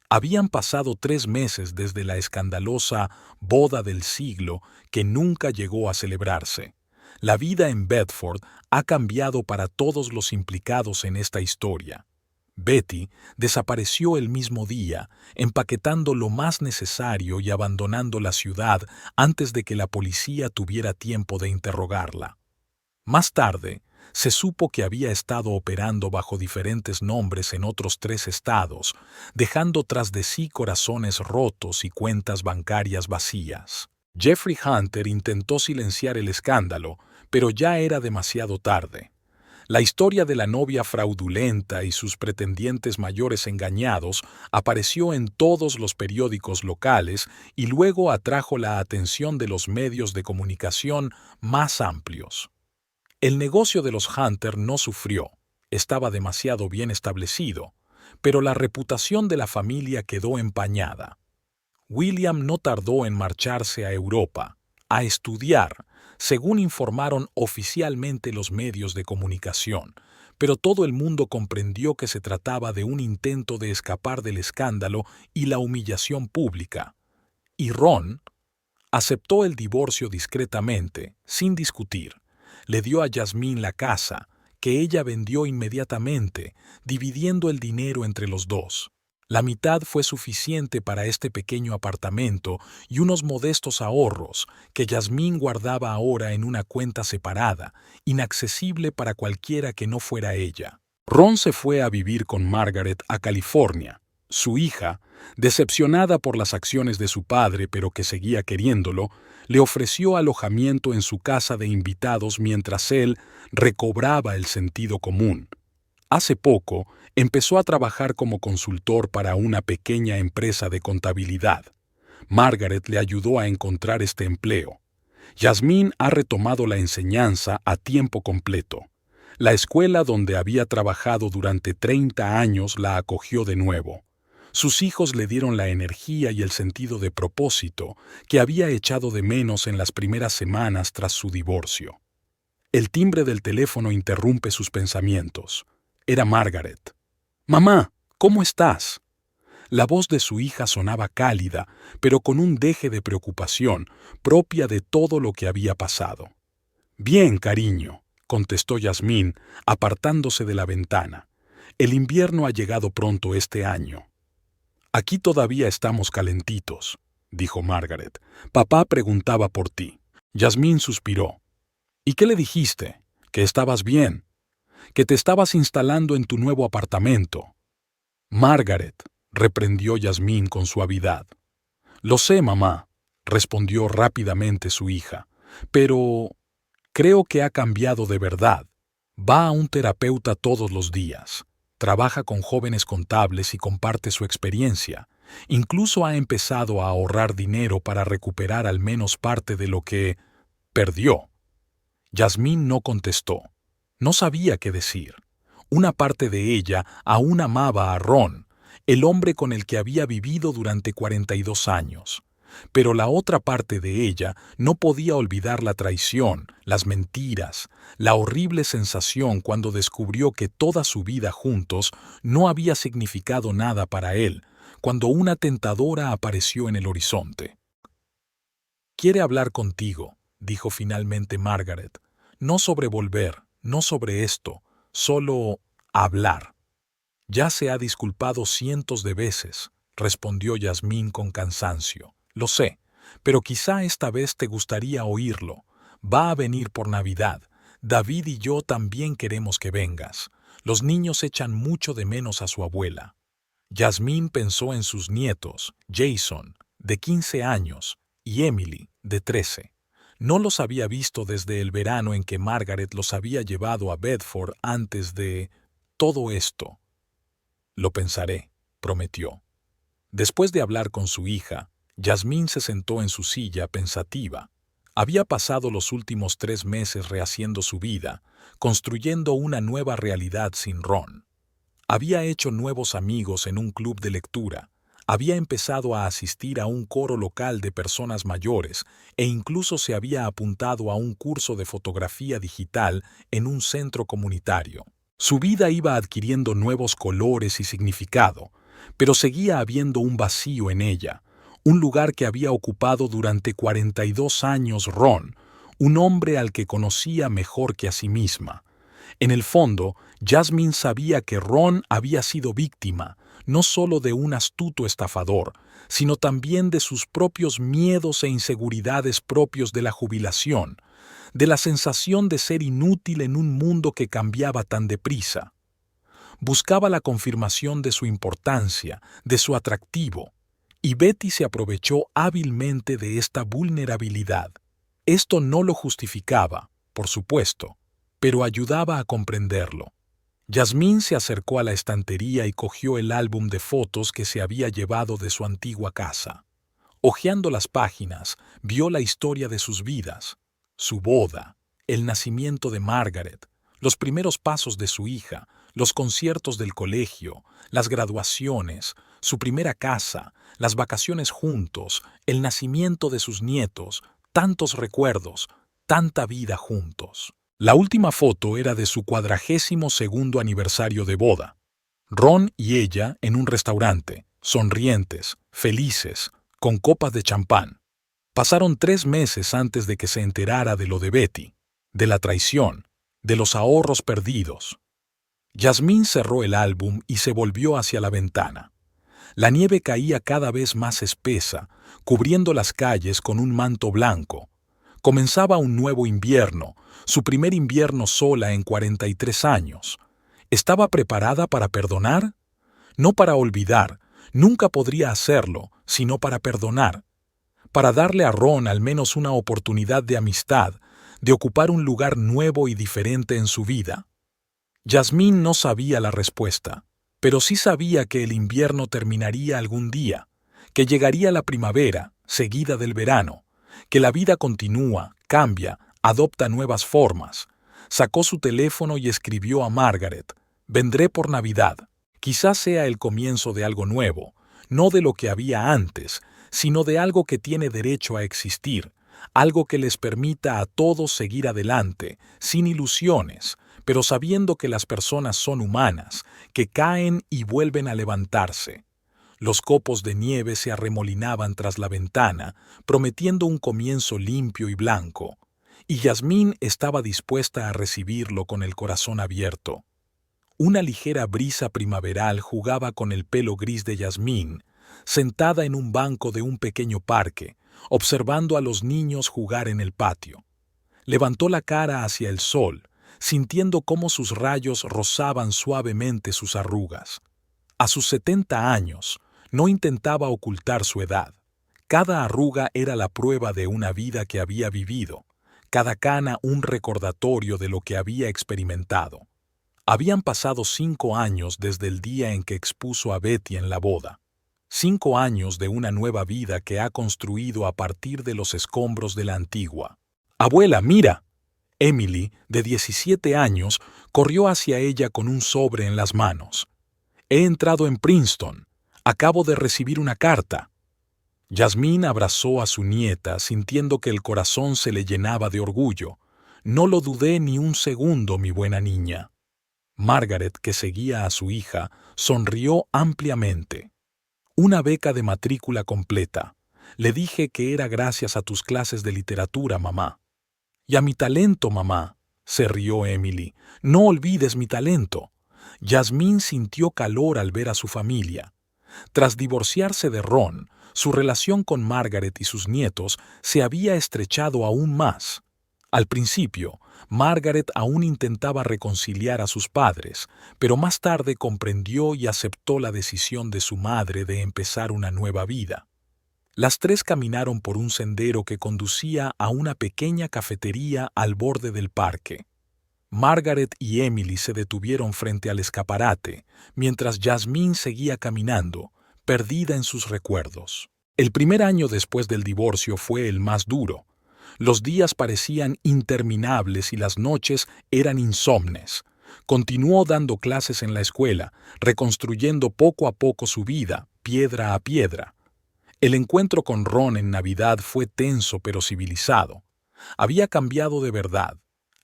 A: Habían pasado 3 meses desde la escandalosa boda del siglo que nunca llegó a celebrarse. La vida en Bedford ha cambiado para todos los implicados en esta historia. Betty desapareció el mismo día, empaquetando lo más necesario y abandonando la ciudad antes de que la policía tuviera tiempo de interrogarla. Más tarde, se supo que había estado operando bajo diferentes nombres en otros 3 estados, dejando tras de sí corazones rotos y cuentas bancarias vacías. Jeffrey Hunter intentó silenciar el escándalo, pero ya era demasiado tarde. La historia de la novia fraudulenta y sus pretendientes mayores engañados apareció en todos los periódicos locales y luego atrajo la atención de los medios de comunicación más amplios. El negocio de los Hunter no sufrió, estaba demasiado bien establecido, pero la reputación de la familia quedó empañada. William no tardó en marcharse a Europa, a estudiar, según informaron oficialmente los medios de comunicación, pero todo el mundo comprendió que se trataba de un intento de escapar del escándalo y la humillación pública. Y Ron aceptó el divorcio discretamente, sin discutir. Le dio a Jasmine la casa, que ella vendió inmediatamente, dividiendo el dinero entre los dos. La mitad fue suficiente para este pequeño apartamento y unos modestos ahorros que Jasmine guardaba ahora en una cuenta separada, inaccesible para cualquiera que no fuera ella. Ron se fue a vivir con Margaret a California. Su hija, decepcionada por las acciones de su padre pero que seguía queriéndolo, le ofreció alojamiento en su casa de invitados mientras él recobraba el sentido común. Hace poco, empezó a trabajar como consultor para una pequeña empresa de contabilidad. Margaret le ayudó a encontrar este empleo. Jasmine ha retomado la enseñanza a tiempo completo. La escuela donde había trabajado durante 30 años la acogió de nuevo. Sus hijos le dieron la energía y el sentido de propósito que había echado de menos en las primeras semanas tras su divorcio. El timbre del teléfono interrumpe sus pensamientos. Era Margaret. «Mamá, ¿cómo estás?». La voz de su hija sonaba cálida, pero con un deje de preocupación propia de todo lo que había pasado. «Bien, cariño», contestó Jasmine, apartándose de la ventana. «El invierno ha llegado pronto este año». «Aquí todavía estamos calentitos», dijo Margaret. «Papá preguntaba por ti». Jasmine suspiró. «¿Y qué le dijiste? ¿Que estabas bien? ¿Que te estabas instalando en tu nuevo apartamento?» «Margaret», reprendió Jasmine con suavidad. «Lo sé, mamá», respondió rápidamente su hija, «pero creo que ha cambiado de verdad. Va a un terapeuta todos los días. Trabaja con jóvenes contables y comparte su experiencia. Incluso ha empezado a ahorrar dinero para recuperar al menos parte de lo que perdió». Jasmine no contestó. No sabía qué decir. Una parte de ella aún amaba a Ron, el hombre con el que había vivido durante 42 años. Pero la otra parte de ella no podía olvidar la traición, las mentiras, la horrible sensación cuando descubrió que toda su vida juntos no había significado nada para él, cuando una tentadora apareció en el horizonte. «Quiere hablar contigo», dijo finalmente Margaret. «No sobre volver, no sobre esto, solo hablar». «Ya se ha disculpado cientos de veces», respondió Jasmine con cansancio. «Lo sé, pero quizá esta vez te gustaría oírlo. Va a venir por Navidad. David y yo también queremos que vengas. Los niños echan mucho de menos a su abuela». Jasmine pensó en sus nietos, Jason, de 15 años, y Emily, de 13. No los había visto desde el verano en que Margaret los había llevado a Bedford antes de todo esto. «Lo pensaré», prometió. Después de hablar con su hija, Jasmine se sentó en su silla pensativa. Había pasado los últimos 3 meses rehaciendo su vida, construyendo una nueva realidad sin Ron. Había hecho nuevos amigos en un club de lectura, había empezado a asistir a un coro local de personas mayores e incluso se había apuntado a un curso de fotografía digital en un centro comunitario. Su vida iba adquiriendo nuevos colores y significado, pero seguía habiendo un vacío en ella, un lugar que había ocupado durante 42 años Ron, un hombre al que conocía mejor que a sí misma. En el fondo, Jasmine sabía que Ron había sido víctima no solo de un astuto estafador, sino también de sus propios miedos e inseguridades propios de la jubilación, de la sensación de ser inútil en un mundo que cambiaba tan deprisa. Buscaba la confirmación de su importancia, de su atractivo, y Betty se aprovechó hábilmente de esta vulnerabilidad. Esto no lo justificaba, por supuesto, pero ayudaba a comprenderlo. Jasmine se acercó a la estantería y cogió el álbum de fotos que se había llevado de su antigua casa. Hojeando las páginas, vio la historia de sus vidas, su boda, el nacimiento de Margaret, los primeros pasos de su hija, los conciertos del colegio, las graduaciones, su primera casa, las vacaciones juntos, el nacimiento de sus nietos, tantos recuerdos, tanta vida juntos. La última foto era de su 42º aniversario de boda. Ron y ella en un restaurante, sonrientes, felices, con copas de champán. Pasaron 3 meses antes de que se enterara de lo de Betty, de la traición, de los ahorros perdidos. Jasmine cerró el álbum y se volvió hacia la ventana. La nieve caía cada vez más espesa, cubriendo las calles con un manto blanco. Comenzaba un nuevo invierno, su primer invierno sola en 43 años. ¿Estaba preparada para perdonar? No para olvidar, nunca podría hacerlo, sino para perdonar. Para darle a Ron al menos una oportunidad de amistad, de ocupar un lugar nuevo y diferente en su vida. Jasmine no sabía la respuesta, pero sí sabía que el invierno terminaría algún día, que llegaría la primavera, seguida del verano, que la vida continúa, cambia, adopta nuevas formas. Sacó su teléfono y escribió a Margaret: «Vendré por Navidad». Quizás sea el comienzo de algo nuevo, no de lo que había antes, sino de algo que tiene derecho a existir, algo que les permita a todos seguir adelante, sin ilusiones, pero sabiendo que las personas son humanas, que caen y vuelven a levantarse. Los copos de nieve se arremolinaban tras la ventana, prometiendo un comienzo limpio y blanco, y Jasmine estaba dispuesta a recibirlo con el corazón abierto. Una ligera brisa primaveral jugaba con el pelo gris de Jasmine, sentada en un banco de un pequeño parque, observando a los niños jugar en el patio. Levantó la cara hacia el sol, sintiendo cómo sus rayos rozaban suavemente sus arrugas. A sus 70 años, no intentaba ocultar su edad. Cada arruga era la prueba de una vida que había vivido, cada cana un recordatorio de lo que había experimentado. Habían pasado 5 años desde el día en que expuso a Betty en la boda. 5 años de una nueva vida que ha construido a partir de los escombros de la antigua. «Abuela, mira». Emily, de 17 años, corrió hacia ella con un sobre en las manos. «He entrado en Princeton. Acabo de recibir una carta». Jasmine abrazó a su nieta, sintiendo que el corazón se le llenaba de orgullo. «No lo dudé ni un segundo, mi buena niña». Margaret, que seguía a su hija, sonrió ampliamente. «Una beca de matrícula completa. Le dije que era gracias a tus clases de literatura, mamá». «Y a mi talento, mamá», se rió Emily. «No olvides mi talento». Jasmine sintió calor al ver a su familia. Tras divorciarse de Ron, su relación con Margaret y sus nietos se había estrechado aún más. Al principio, Margaret aún intentaba reconciliar a sus padres, pero más tarde comprendió y aceptó la decisión de su madre de empezar una nueva vida. Las 3 caminaron por un sendero que conducía a una pequeña cafetería al borde del parque. Margaret y Emily se detuvieron frente al escaparate, mientras Jasmine seguía caminando, perdida en sus recuerdos. El primer año después del divorcio fue el más duro. Los días parecían interminables y las noches eran insomnes. Continuó dando clases en la escuela, reconstruyendo poco a poco su vida, piedra a piedra. El encuentro con Ron en Navidad fue tenso pero civilizado. Había cambiado de verdad.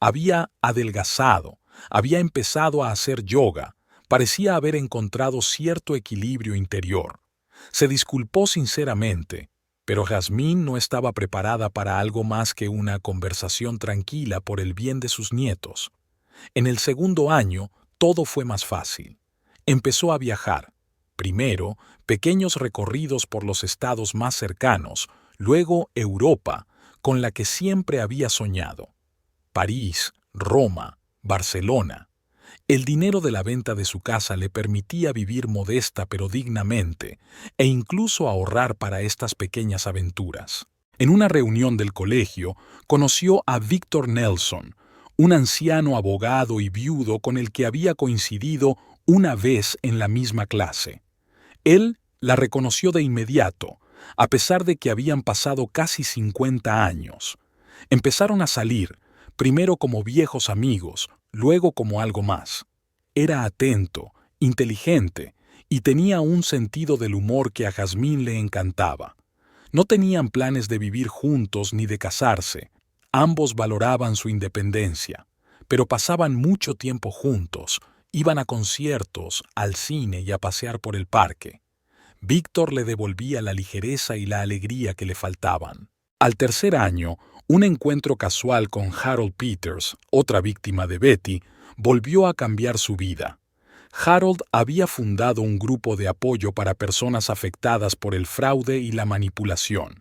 A: Había adelgazado, había empezado a hacer yoga, parecía haber encontrado cierto equilibrio interior. Se disculpó sinceramente, pero Jasmine no estaba preparada para algo más que una conversación tranquila por el bien de sus nietos. En el segundo año, todo fue más fácil. Empezó a viajar. Primero, pequeños recorridos por los estados más cercanos, luego Europa, con la que siempre había soñado. París, Roma, Barcelona. El dinero de la venta de su casa le permitía vivir modesta pero dignamente e incluso ahorrar para estas pequeñas aventuras. En una reunión del colegio, conoció a Victor Nelson, un anciano abogado y viudo con el que había coincidido una vez en la misma clase. Él la reconoció de inmediato, a pesar de que habían pasado casi 50 años. Empezaron a salir, primero como viejos amigos, luego como algo más. Era atento, inteligente y tenía un sentido del humor que a Jazmín le encantaba. No tenían planes de vivir juntos ni de casarse. Ambos valoraban su independencia, pero pasaban mucho tiempo juntos, iban a conciertos, al cine y a pasear por el parque. Víctor le devolvía la ligereza y la alegría que le faltaban. Al tercer año, un encuentro casual con Harold Peters, otra víctima de Betty, volvió a cambiar su vida. Harold había fundado un grupo de apoyo para personas afectadas por el fraude y la manipulación.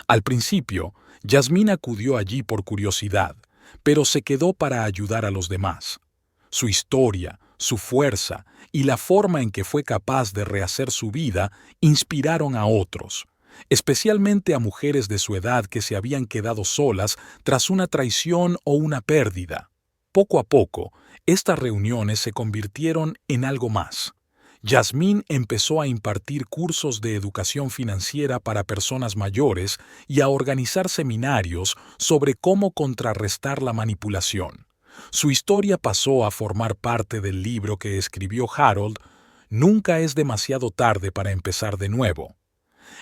A: Al principio, Jazmín acudió allí por curiosidad, pero se quedó para ayudar a los demás. Su historia, su fuerza y la forma en que fue capaz de rehacer su vida inspiraron a otros, especialmente a mujeres de su edad que se habían quedado solas tras una traición o una pérdida. Poco a poco, estas reuniones se convirtieron en algo más. Jazmín empezó a impartir cursos de educación financiera para personas mayores y a organizar seminarios sobre cómo contrarrestar la manipulación. Su historia pasó a formar parte del libro que escribió Harold, Nunca es demasiado tarde para empezar de nuevo.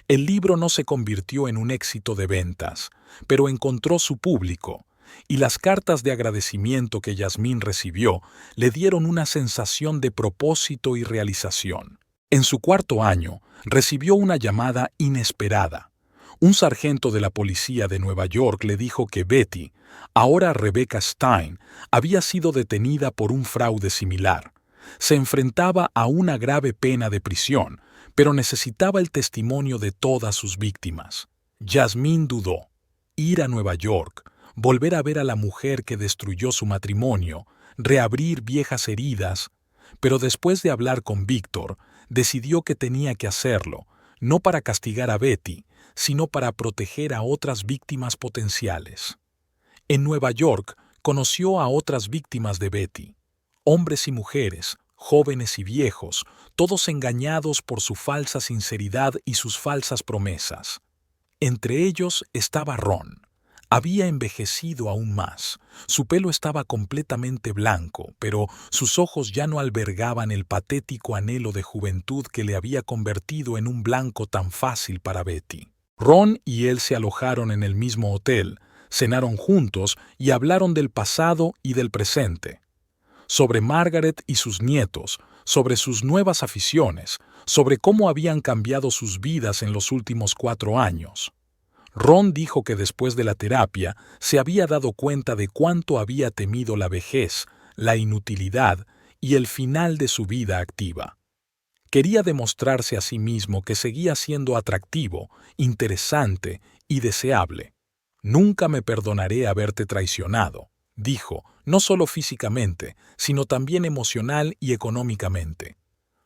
A: El libro no se convirtió en un éxito de ventas, pero encontró su público, y las cartas de agradecimiento que Jazmín recibió le dieron una sensación de propósito y realización. En su cuarto año, recibió una llamada inesperada. Un sargento de la policía de Nueva York le dijo que Betty, ahora Rebecca Stein, había sido detenida por un fraude similar. Se enfrentaba a una grave pena de prisión, pero necesitaba el testimonio de todas sus víctimas. Jazmín dudó. Ir a Nueva York, volver a ver a la mujer que destruyó su matrimonio, reabrir viejas heridas, pero después de hablar con Víctor, decidió que tenía que hacerlo, no para castigar a Betty, sino para proteger a otras víctimas potenciales. En Nueva York conoció a otras víctimas de Betty, hombres y mujeres, jóvenes y viejos, todos engañados por su falsa sinceridad y sus falsas promesas. Entre ellos estaba Ron. Había envejecido aún más. Su pelo estaba completamente blanco, pero sus ojos ya no albergaban el patético anhelo de juventud que le había convertido en un blanco tan fácil para Betty. Ron y él se alojaron en el mismo hotel, cenaron juntos y hablaron del pasado y del presente. Sobre Margaret y sus nietos, sobre sus nuevas aficiones, sobre cómo habían cambiado sus vidas en los últimos 4 años. Ron dijo que después de la terapia se había dado cuenta de cuánto había temido la vejez, la inutilidad y el final de su vida activa. Quería demostrarse a sí mismo que seguía siendo atractivo, interesante y deseable. Nunca me perdonaré haberte traicionado, dijo, no solo físicamente, sino también emocional y económicamente.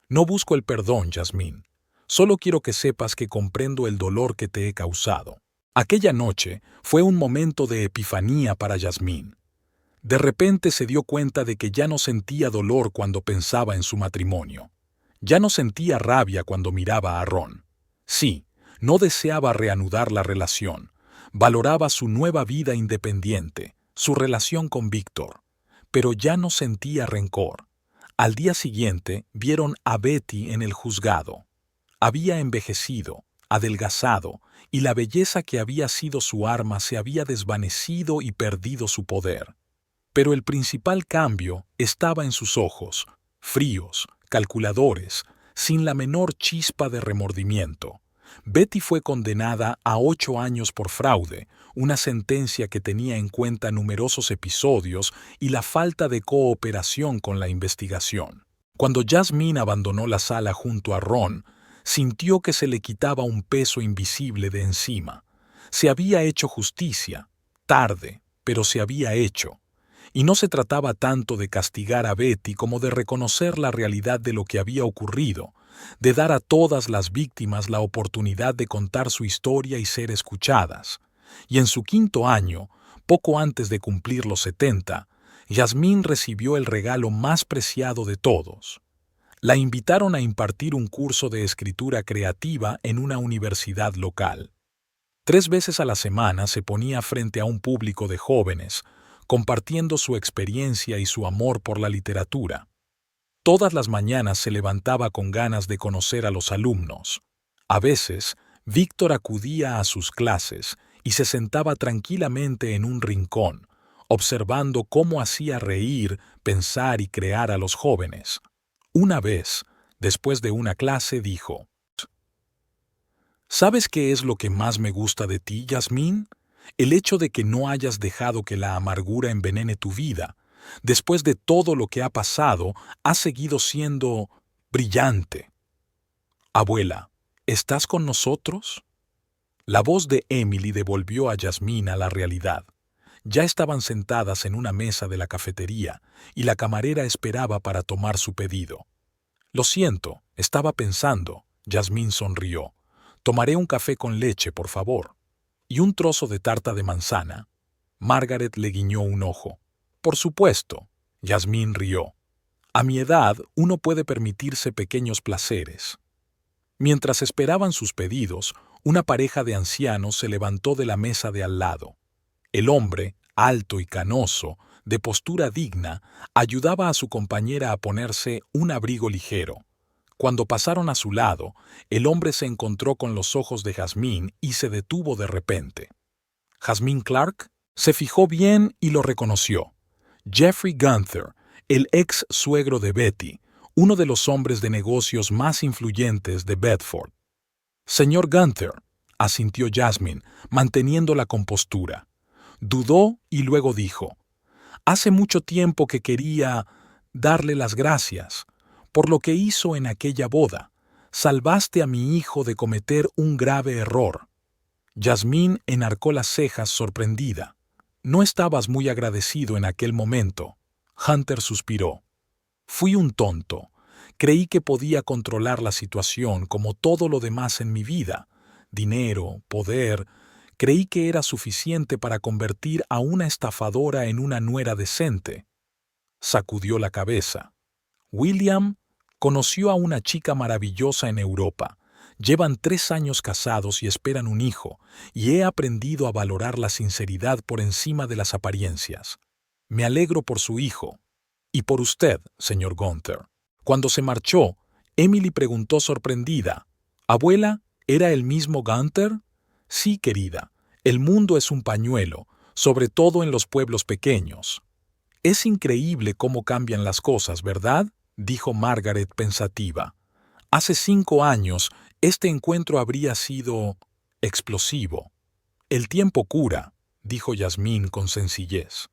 A: No busco el perdón, Jazmín. Solo quiero que sepas que comprendo el dolor que te he causado. Aquella noche fue un momento de epifanía para Jazmín. De repente se dio cuenta de que ya no sentía dolor cuando pensaba en su matrimonio. Ya no sentía rabia cuando miraba a Ron. Sí, no deseaba reanudar la relación. Valoraba su nueva vida independiente, su relación con Víctor, pero ya no sentía rencor. Al día siguiente vieron a Betty en el juzgado. Había envejecido, adelgazado, y la belleza que había sido su arma se había desvanecido y perdido su poder. Pero el principal cambio estaba en sus ojos, fríos, calculadores, sin la menor chispa de remordimiento. Betty fue condenada a 8 años por fraude, una sentencia que tenía en cuenta numerosos episodios y la falta de cooperación con la investigación. Cuando Jasmine abandonó la sala junto a Ron, sintió que se le quitaba un peso invisible de encima. Se había hecho justicia, tarde, pero se había hecho. Y no se trataba tanto de castigar a Betty como de reconocer la realidad de lo que había ocurrido, de dar a todas las víctimas la oportunidad de contar su historia y ser escuchadas. Y en su 5.º año, poco antes de cumplir los 70, Jasmine recibió el regalo más preciado de todos. La invitaron a impartir un curso de escritura creativa en una universidad local. 3 veces a la semana se ponía frente a un público de jóvenes, compartiendo su experiencia y su amor por la literatura. Todas las mañanas se levantaba con ganas de conocer a los alumnos. A veces, Víctor acudía a sus clases y se sentaba tranquilamente en un rincón, observando cómo hacía reír, pensar y crear a los jóvenes. Una vez, después de una clase, dijo: ¿Sabes qué es lo que más me gusta de ti, Jasmine? El hecho de que no hayas dejado que la amargura envenene tu vida. Después de todo lo que ha pasado, has seguido siendo brillante. Abuela, ¿estás con nosotros? La voz de Emily devolvió a Jasmine a la realidad. Ya estaban sentadas en una mesa de la cafetería y la camarera esperaba para tomar su pedido. Lo siento, estaba pensando. Jasmine sonrió. Tomaré un café con leche, por favor. ¿Y un trozo de tarta de manzana? Margaret le guiñó un ojo. Por supuesto. Jasmine rió. A mi edad, uno puede permitirse pequeños placeres. Mientras esperaban sus pedidos, una pareja de ancianos se levantó de la mesa de al lado. El hombre, alto y canoso, de postura digna, ayudaba a su compañera a ponerse un abrigo ligero. Cuando pasaron a su lado, el hombre se encontró con los ojos de Jasmine y se detuvo de repente. Jasmine Clark se fijó bien y lo reconoció. Jeffrey Gunther, el ex suegro de Betty, uno de los hombres de negocios más influyentes de Bedford. Señor Gunther, asintió Jasmine, manteniendo la compostura. Dudó y luego dijo: hace mucho tiempo que quería darle las gracias por lo que hizo en aquella boda. Salvaste a mi hijo de cometer un grave error. Jasmine enarcó las cejas sorprendida. No estabas muy agradecido en aquel momento. Hunter suspiró. Fui un tonto. Creí que podía controlar la situación como todo lo demás en mi vida. Dinero, poder. Creí que era suficiente para convertir a una estafadora en una nuera decente. Sacudió la cabeza. William conoció a una chica maravillosa en Europa. Llevan 3 años casados y esperan un hijo, y he aprendido a valorar la sinceridad por encima de las apariencias. Me alegro por su hijo. Y por usted, señor Gunther. Cuando se marchó, Emily preguntó sorprendida: «¿Abuela, era el mismo Gunther?» «Sí, querida. El mundo es un pañuelo, sobre todo en los pueblos pequeños». «Es increíble cómo cambian las cosas, ¿verdad?», dijo Margaret pensativa. «Hace 5 años, este encuentro habría sido explosivo». «El tiempo cura», dijo Jasmine con sencillez.